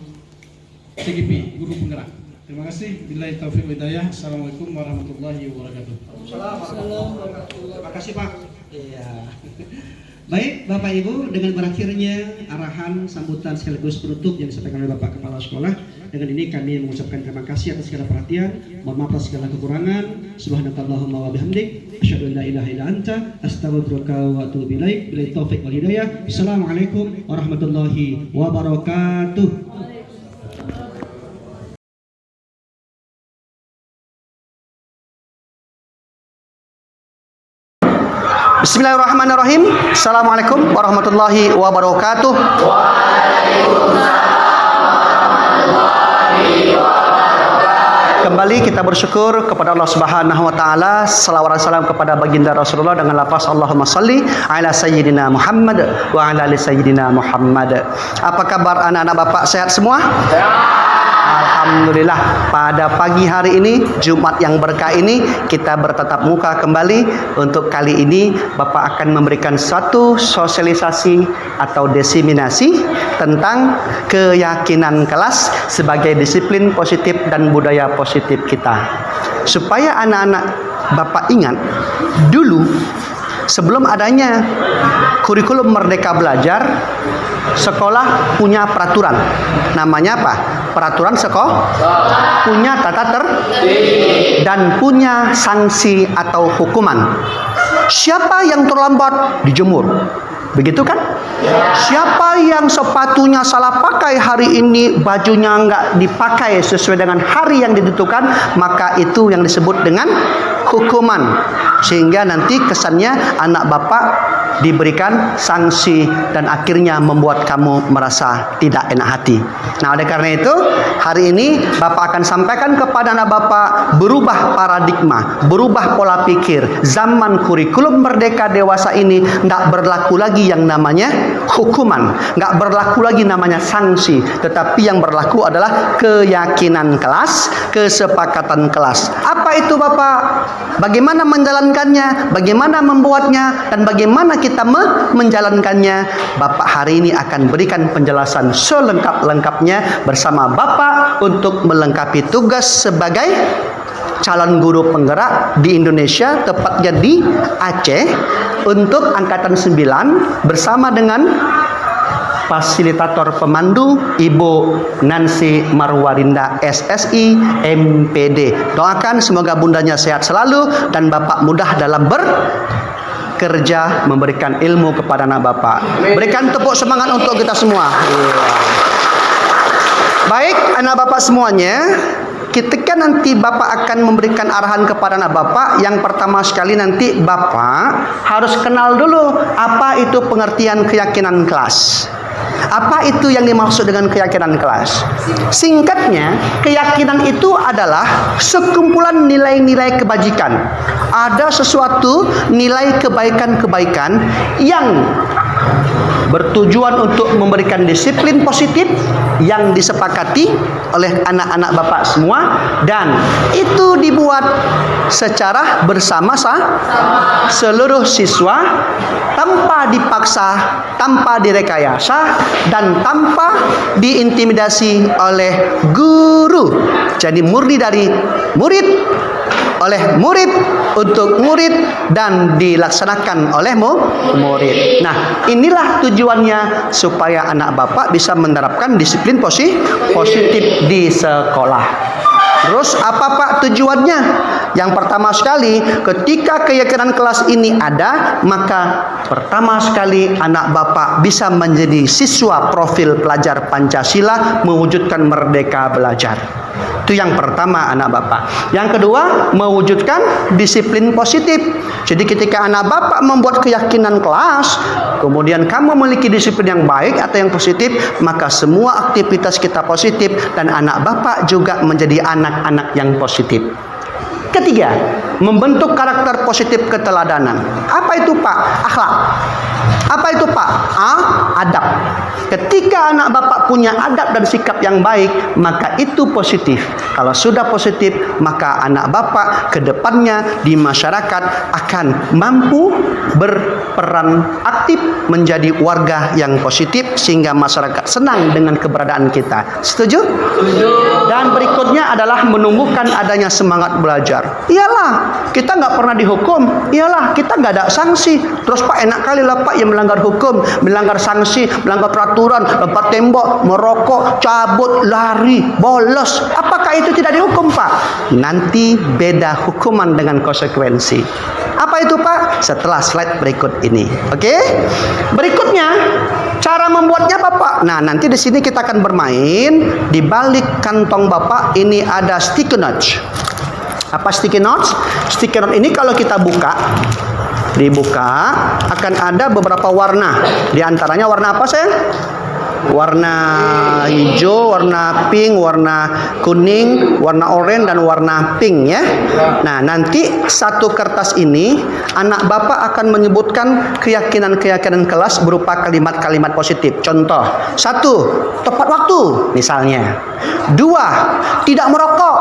CGP guru penggerak. Terima kasih. Billahi taufiq hidayah. Assalamualaikum warahmatullahi wabarakatuh. Terima kasih Pak. Iya. Baik Bapak Ibu, dengan berakhirnya arahan sambutan sekaligus penutup yang disampaikan oleh Bapak Kepala Sekolah, dengan ini kami mengucapkan terima kasih atas segala perhatian, mohon maaf atas segala kekurangan. Subhanakallahumma wa bihamdik, asyhadu an la ilaha illa anta, astaghfiruka wa atubu ilaik. Billahi taufiq wal hidayah. Assalamualaikum warahmatullahi wabarakatuh. Bismillahirrahmanirrahim. Assalamualaikum warahmatullahi wabarakatuh. Kembali kita bersyukur kepada Allah Subhanahu wa taala, selawat dan salam kepada baginda Rasulullah dengan lafaz Allahumma shalli ala sayyidina Muhammad wa ala ali sayyidina Muhammad. Apa kabar anak-anak Bapak, sehat semua? Alhamdulillah, pada pagi hari ini, Jumat yang berkah ini, kita bertatap muka kembali. Untuk kali ini, Bapak akan memberikan satu sosialisasi atau diseminasi tentang keyakinan kelas sebagai disiplin positif dan budaya positif kita. Supaya anak-anak Bapak ingat, dulu sebelum adanya kurikulum Merdeka Belajar, sekolah punya peraturan. Namanya apa? Peraturan sekolah. Punya tata tertib dan punya sanksi atau hukuman. Siapa yang terlambat dijemur. Begitu kan? Siapa yang sepatunya salah pakai hari ini, bajunya nggak dipakai sesuai dengan hari yang ditentukan, maka itu yang disebut dengan hukuman. Sehingga nanti kesannya anak Bapak diberikan sanksi dan akhirnya membuat kamu merasa tidak enak hati. Nah, oleh karena itu, hari ini Bapak akan sampaikan kepada anak Bapak berubah paradigma, berubah pola pikir. Zaman kurikulum Merdeka Dewasa ini tidak berlaku lagi yang namanya hukuman, nggak berlaku lagi namanya sanksi, tetapi yang berlaku adalah keyakinan kelas, kesepakatan kelas. Apa itu Bapak? Bagaimana menjalankannya? Bagaimana membuatnya? Dan bagaimana kita menjalankannya? Bapak hari ini akan berikan penjelasan selengkap-lengkapnya bersama Bapak untuk melengkapi tugas sebagai calon guru penggerak di Indonesia, tepatnya di Aceh, untuk angkatan 9 bersama dengan fasilitator pemandu Ibu Nancy Marwarinda SSI MPD. Doakan semoga bundanya sehat selalu dan Bapak mudah dalam bekerja memberikan ilmu kepada anak Bapak. Berikan tepuk semangat untuk kita semua. Baik anak Bapak semuanya, ketika nanti Bapak akan memberikan arahan kepada anak Bapak, yang pertama sekali nanti Bapak harus kenal dulu apa itu pengertian keyakinan kelas. Apa itu yang dimaksud dengan keyakinan kelas? Singkatnya, keyakinan itu adalah sekumpulan nilai-nilai kebajikan. Ada sesuatu nilai kebaikan-kebaikan yang bertujuan untuk memberikan disiplin positif yang disepakati oleh anak-anak Bapak semua, dan itu dibuat secara bersama-sama seluruh siswa tanpa dipaksa, tanpa direkayasa, dan tanpa diintimidasi oleh guru. Jadi murni dari murid oleh murid untuk murid dan dilaksanakan oleh murid. Nah, inilah tujuannya supaya anak Bapak bisa menerapkan disiplin positif di sekolah. Terus apa Pak tujuannya? Yang pertama sekali, ketika keyakinan kelas ini ada, maka pertama sekali anak Bapak bisa menjadi siswa profil pelajar Pancasila, mewujudkan merdeka belajar. Itu yang pertama anak Bapak. Yang kedua, mewujudkan disiplin positif. Jadi ketika anak Bapak membuat keyakinan kelas, kemudian kamu memiliki disiplin yang baik atau yang positif, maka semua aktivitas kita positif dan anak Bapak juga menjadi anak-anak yang positif. Ketiga, membentuk karakter positif keteladanan. Apa itu Pak? Akhlak. Apa itu Pak? Adab. Ketika anak Bapak punya adab dan sikap yang baik, maka itu positif. Kalau sudah positif, maka anak Bapak ke depannya di masyarakat akan mampu berperan aktif menjadi warga yang positif sehingga masyarakat senang dengan keberadaan kita. Setuju? Setuju. Dan berikutnya adalah menumbuhkan adanya semangat belajar. Iyalah, kita nggak pernah dihukum. Iyalah, kita nggak ada sanksi. Terus Pak, enak kali lah Pak yang melanggar hukum, melanggar sanksi, melanggar peraturan, lompat tembok, merokok, cabut, lari, bolos. Apakah itu tidak dihukum Pak? Nanti beda hukuman dengan konsekuensi. Apa itu Pak? Setelah slide berikut ini. Oke? Berikutnya, cara membuatnya Bapak. Nah, nanti di sini kita akan bermain. Di balik kantong Bapak ini ada sticky notes. Apa sticky notes? Sticky note ini kalau kita buka, dibuka, akan ada beberapa warna. Di antaranya warna apa, sayang? Warna hijau, warna pink, warna kuning, warna oranye, dan warna pink ya. Nah, nanti satu kertas ini anak bapak akan menyebutkan keyakinan-keyakinan kelas berupa kalimat-kalimat positif. Contoh, 1, tepat waktu misalnya. 2, tidak merokok.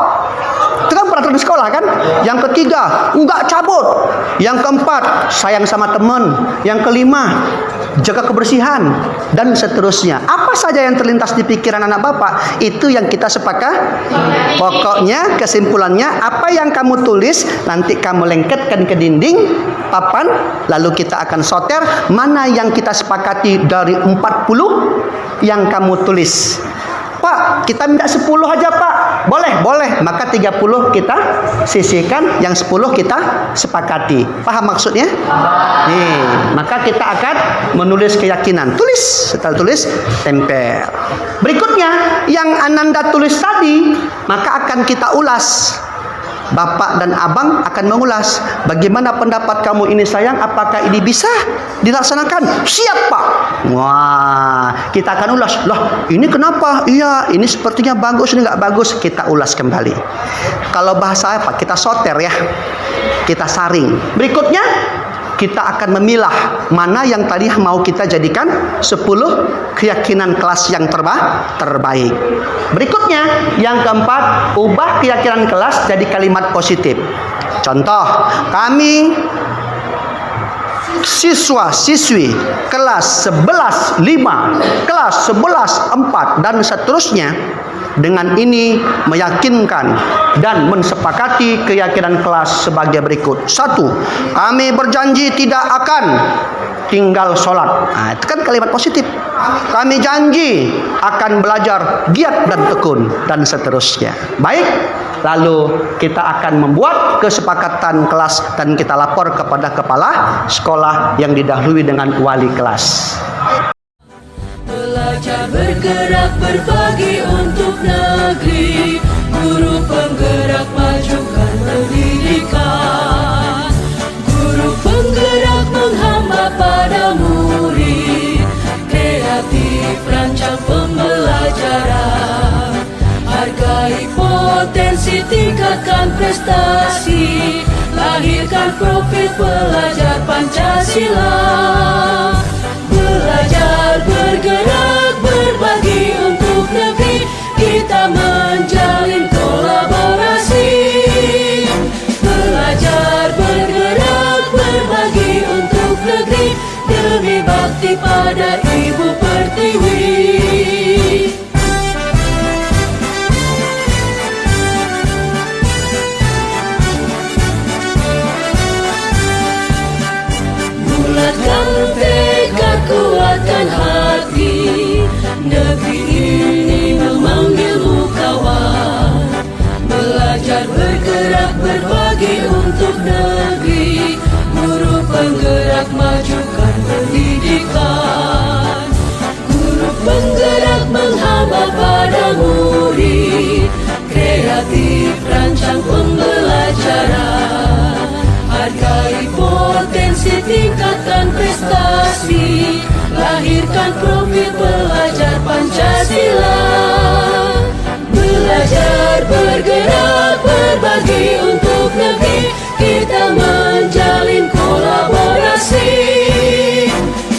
Itu kan peraturan di sekolah kan. Yang ketiga, enggak cabut. Yang keempat, sayang sama teman. Yang kelima, jaga kebersihan, dan seterusnya. Apa saja yang terlintas di pikiran anak bapak, itu yang kita sepakat. Pokoknya kesimpulannya, apa yang kamu tulis nanti kamu lengketkan ke dinding papan, lalu kita akan sortir mana yang kita sepakati dari 40 yang kamu tulis. Pak, kita minta 10 aja Pak. Boleh. Maka 30 kita sisihkan, yang 10 kita sepakati. Paham maksudnya? Nih, maka kita akan menulis keyakinan. Tulis, setelah tulis, tempel. Berikutnya, yang Ananda tulis tadi, maka akan kita ulas. Bapak dan abang akan mengulas. Bagaimana pendapat kamu ini sayang? Apakah ini bisa dilaksanakan? Siap Pak. Wah, kita akan ulas. Loh, ini kenapa? Iya, ini sepertinya bagus, ini nggak bagus. Kita ulas kembali. Kalau bahasa apa? Kita sortir ya. Kita saring. Berikutnya, kita akan memilah mana yang tadi mau kita jadikan 10 keyakinan kelas yang terbaik. Berikutnya, yang keempat, ubah keyakinan kelas jadi kalimat positif. Contoh, kami siswa-siswi kelas 11-5, kelas 11-4, dan seterusnya. Dengan ini meyakinkan dan mensepakati keyakinan kelas sebagai berikut. 1. Kami berjanji tidak akan tinggal sholat. Nah, itu kan kalimat positif. Kami janji akan belajar giat dan tekun, dan seterusnya. Baik, lalu kita akan membuat kesepakatan kelas dan kita lapor kepada kepala sekolah yang didahului dengan wali kelas. Belajar bergerak berbagi untuk negeri, guru penggerak majukan pendidikan, guru penggerak menghamba pada murid, kreatif rancang pembelajaran, hargai potensi tingkatkan prestasi, lahirkan profil pelajar Pancasila. Belajar bergerak berbagi untuk negeri, kita menjalin kolaborasi. Belajar bergerak berbagi untuk negeri, demi bakti pada Ibu Pertiwi. Bulatkan tekad, kuatkan hati, negeri ini memanggilmu kawan. Belajar bergerak berbagi untuk negeri, guru penggerak majukan pendidikan, guru penggerak menghamba pada murid, kreatif rancang pembelajaran, hargai potensi tingkatkan prestasi, lahirkan profil pelajar Pancasila. Belajar bergerak berbagi untuk negeri, kita menjalin kolaborasi.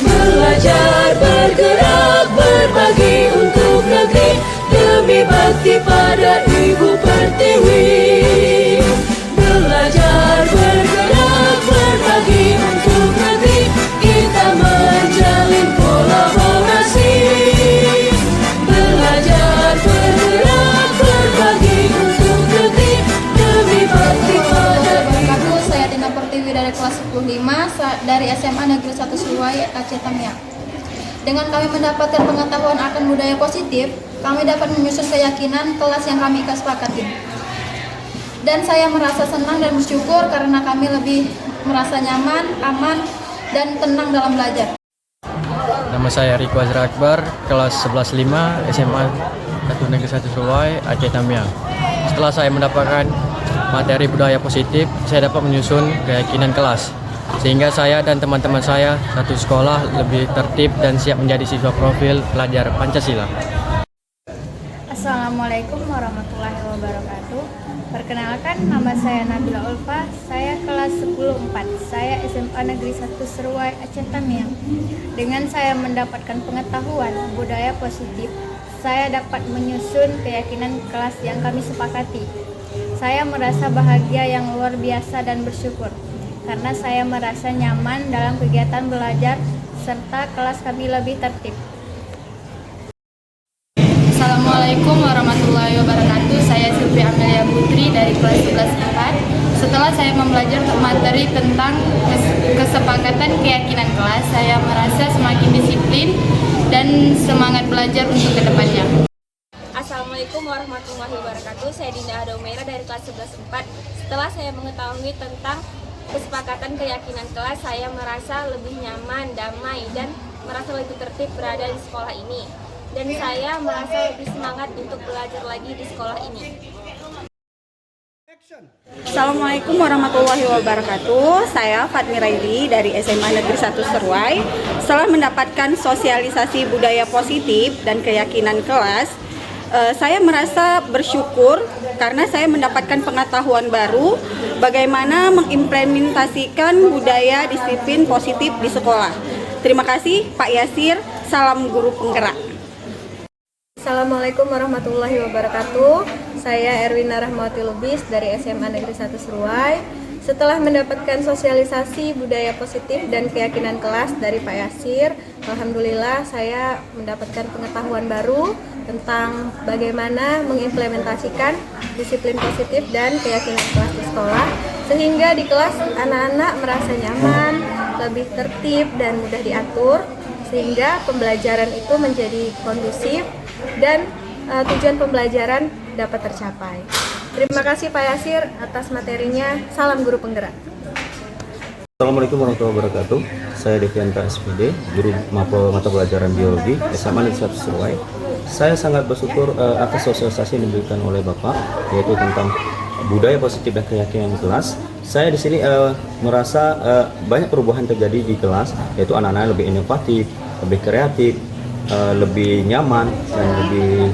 Belajar bergerak berbagi untuk negeri, demi bakti pada Ibu Pertiwi. Belajar bergerak berbagi untuk negeri, kita menjalin kolaborasi. Belajar bergerak berbagi untuk negeri, demi bakti pada Ibu. Saya Tina Pertiwi dari kelas 10-5 dari SMA Negeri 1 Suwai, Aceh Tamiang. Dengan kami mendapatkan pengetahuan akan budaya positif, kami dapat menyusun keyakinan kelas yang kami sepakati. Dan saya merasa senang dan bersyukur karena kami lebih merasa nyaman, aman, dan tenang dalam belajar. Nama saya Riko Azra Akbar, kelas 11-5 SMA Negeri 1 Suwai, Aceh Tamiang. Setelah saya mendapatkan materi budaya positif, saya dapat menyusun keyakinan kelas. sehingga saya dan teman-teman saya satu sekolah lebih tertib dan siap menjadi siswa profil pelajar Pancasila. Assalamualaikum warahmatullahi wabarakatuh. Perkenalkan, nama saya Nabila Ulfa. Saya kelas 10-4. Saya SMA Negeri 1 Seruai, Aceh Tamiang. Dengan saya mendapatkan pengetahuan budaya positif, saya dapat menyusun keyakinan kelas yang kami sepakati. Saya merasa bahagia yang luar biasa dan bersyukur karena saya merasa nyaman dalam kegiatan belajar serta kelas kami lebih tertib. Assalamualaikum warahmatullahi wabarakatuh. Saya Silvia Amelia Putri dari kelas 11-4. Setelah saya mempelajari materi tentang kesepakatan keyakinan kelas, saya merasa semakin disiplin dan semangat belajar untuk kedepannya. Assalamualaikum warahmatullahi wabarakatuh. Saya Dinda Adaumera dari kelas 11-4. Setelah saya mengetahui tentang kesepakatan keyakinan kelas, saya merasa lebih nyaman, damai, dan merasa lebih tertib berada di sekolah ini. Dan saya merasa lebih semangat untuk belajar lagi di sekolah ini. Assalamualaikum warahmatullahi wabarakatuh. Saya Fatmi Raili dari SMA Negeri 1 Seruai. Setelah mendapatkan sosialisasi budaya positif dan keyakinan kelas, saya merasa bersyukur karena saya mendapatkan pengetahuan baru bagaimana mengimplementasikan budaya disiplin positif di sekolah. Terima kasih Pak Yasir, salam guru penggerak. Assalamualaikum warahmatullahi wabarakatuh. Saya Erwina Rahmawati Lubis dari SMA Negeri 1 Seruai. Setelah mendapatkan sosialisasi budaya positif dan keyakinan kelas dari Pak Yasir, alhamdulillah saya mendapatkan pengetahuan baru tentang bagaimana mengimplementasikan disiplin positif dan keyakinan kelas di sekolah, sehingga di kelas anak-anak merasa nyaman, lebih tertib dan mudah diatur, sehingga pembelajaran itu menjadi kondusif dan tujuan pembelajaran dapat tercapai. Terima kasih Pak Yasir atas materinya. Salam guru penggerak. Assalamualaikum warahmatullahi wabarakatuh. Saya Devianta SPD, guru mata pelajaran biologi SMA Negeri 1 Seruai. Saya sangat bersyukur atas sosialisasi yang diberikan oleh Bapak, yaitu tentang budaya positif dan keyakinan kelas. Saya di sini merasa banyak perubahan terjadi di kelas, yaitu anak-anak lebih inovatif, lebih kreatif, lebih nyaman dan lebih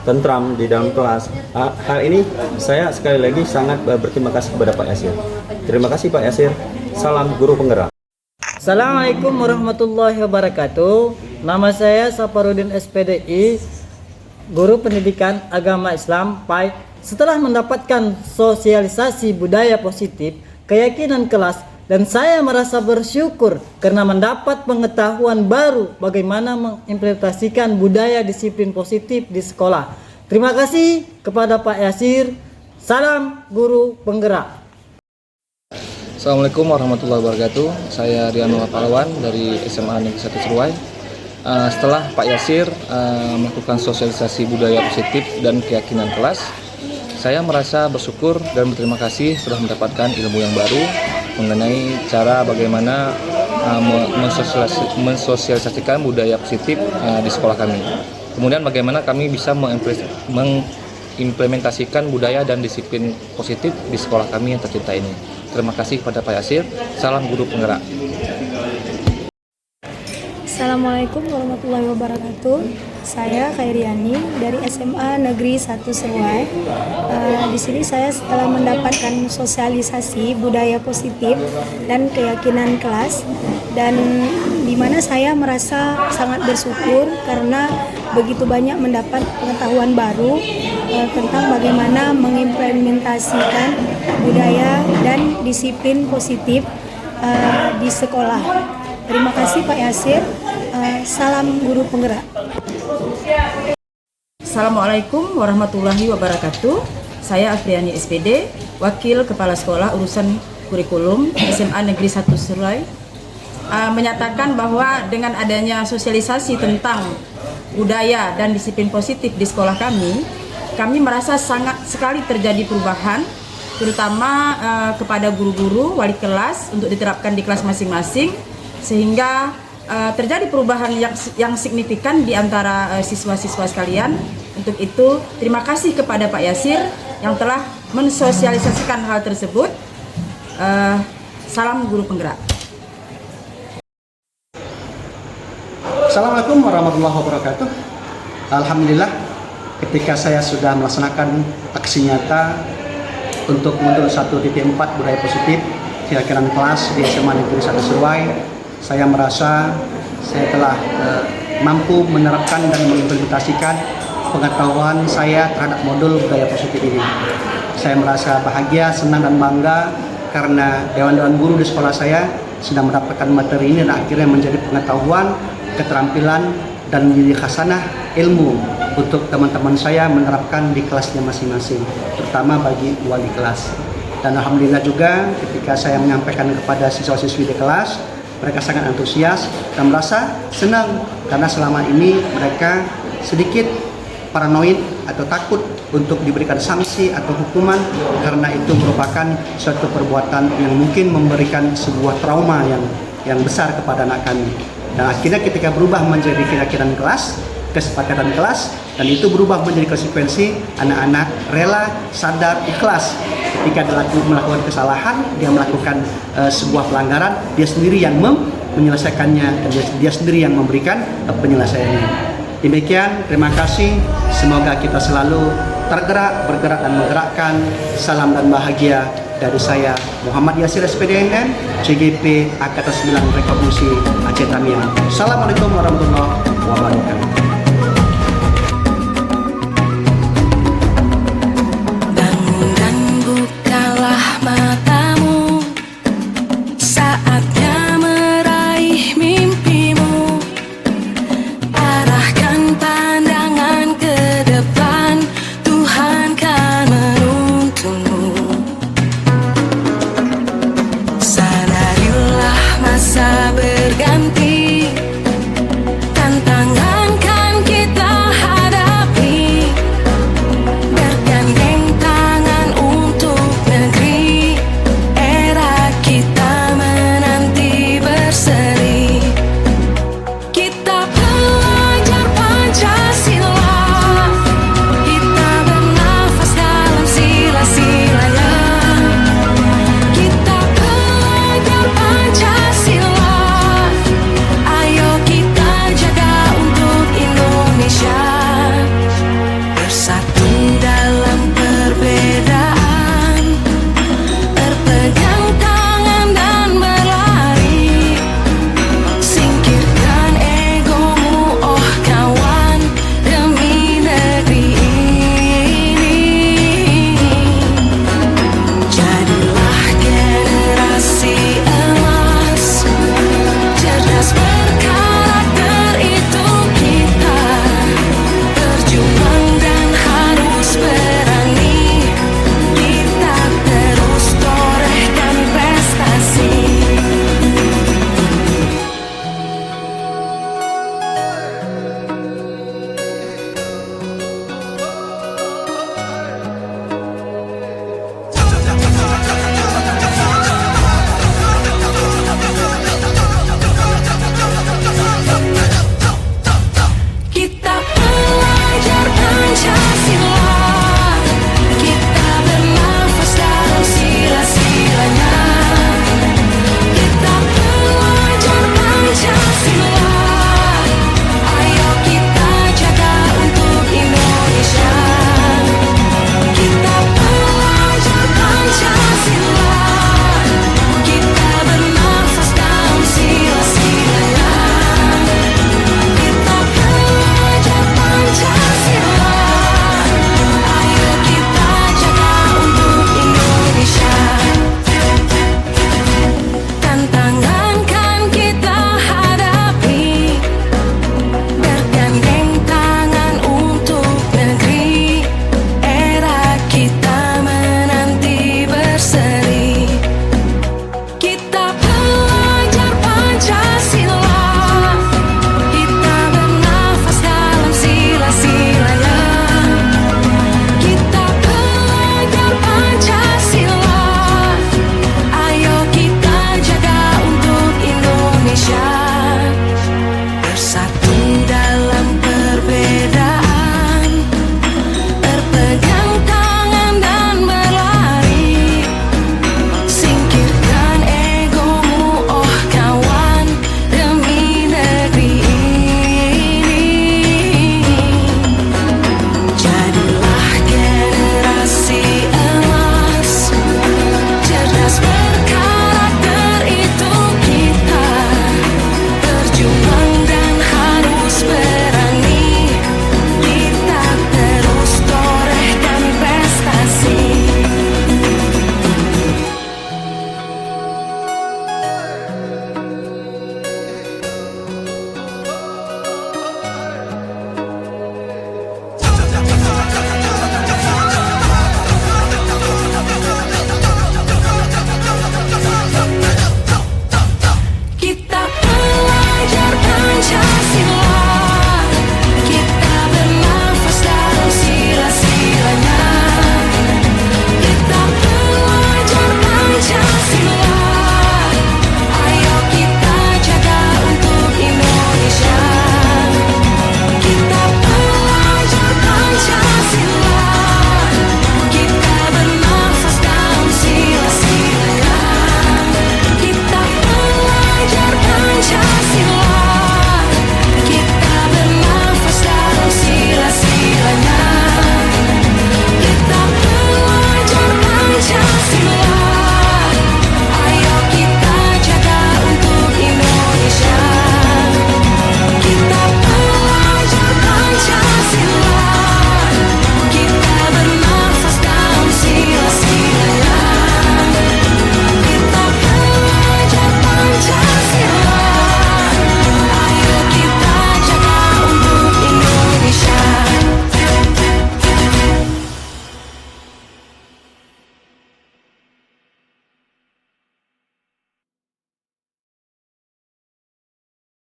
tentram di dalam kelas. Hal ini saya sekali lagi sangat berterima kasih kepada Pak Yasir. Terima kasih Pak Yasir. Salam guru penggerak. Assalamualaikum warahmatullahi wabarakatuh. Nama saya Saparudin SPDI, guru pendidikan agama Islam PAI. Setelah mendapatkan sosialisasi budaya positif, keyakinan kelas, dan saya merasa bersyukur karena mendapat pengetahuan baru bagaimana mengimplementasikan budaya disiplin positif di sekolah. Terima kasih kepada Pak Yasir. Salam guru penggerak. Assalamualaikum warahmatullahi wabarakatuh. Saya Rian Pahlawan dari SMA Negeri 1 Seruai. Setelah Pak Yasir melakukan sosialisasi budaya positif dan keyakinan kelas, saya merasa bersyukur dan berterima kasih sudah mendapatkan ilmu yang baru mengenai cara bagaimana mensosialisasikan budaya positif di sekolah kami. Kemudian bagaimana kami bisa mengimplementasikan budaya dan disiplin positif di sekolah kami yang tercinta ini. Terima kasih kepada Pak Yasir. Salam guru penggerak. Assalamualaikum warahmatullahi wabarakatuh. Saya Khairiani dari SMA Negeri 1 Seruai. Di sini saya setelah mendapatkan sosialisasi budaya positif dan keyakinan kelas, dan di mana saya merasa sangat bersyukur karena begitu banyak mendapat pengetahuan baru tentang bagaimana mengimplementasikan budaya dan disiplin positif di sekolah. Terima kasih Pak Yasir. Salam guru penggerak. Assalamualaikum warahmatullahi wabarakatuh. Saya Afriani SPD, Wakil Kepala Sekolah Urusan Kurikulum SMA Negeri 1 Seruai, menyatakan bahwa dengan adanya sosialisasi tentang budaya dan disiplin positif di sekolah kami merasa sangat sekali terjadi perubahan, terutama kepada guru-guru, wali kelas untuk diterapkan di kelas masing-masing, sehingga terjadi perubahan yang signifikan di antara siswa-siswa sekalian. Untuk itu, terima kasih kepada Pak Yasir yang telah mensosialisasikan hal tersebut. Salam guru penggerak. Assalamualaikum warahmatullahi wabarakatuh. Alhamdulillah, ketika saya sudah melaksanakan aksi nyata untuk modul 1.4 budaya positif keyakinan kelas di SMA Negeri 1 Seruai, saya merasa saya telah mampu menerapkan dan mengimplementasikan pengetahuan saya terhadap modul budaya positif ini. Saya merasa bahagia, senang dan bangga karena dewan-dewan guru di sekolah saya sudah mendapatkan materi ini dan akhirnya menjadi pengetahuan, keterampilan dan menjadi khasanah ilmu untuk teman-teman saya menerapkan di kelasnya masing-masing, terutama bagi wali kelas. Dan alhamdulillah juga ketika saya menyampaikan kepada siswa-siswi di kelas, mereka sangat antusias dan merasa senang karena selama ini mereka sedikit paranoid atau takut untuk diberikan sanksi atau hukuman karena itu merupakan suatu perbuatan yang mungkin memberikan sebuah trauma yang besar kepada anak kami. Dan akhirnya ketika berubah menjadi keyakinan kelas, kesepakatan kelas, dan itu berubah menjadi konsekuensi, anak-anak rela, sadar, ikhlas. Ketika melakukan kesalahan, dia melakukan sebuah pelanggaran, dia sendiri yang menyelesaikannya, dan dia sendiri yang memberikan penyelesaiannya. Demikian, terima kasih. Semoga kita selalu tergerak, bergerak dan menggerakkan. Salam dan bahagia dari saya, Muhammad Yasir SPDNN, CGP Angkatan 9 Rekobusi Aceh Tamiang. Assalamualaikum warahmatullahi wabarakatuh. Bangun dan bukalah matamu saat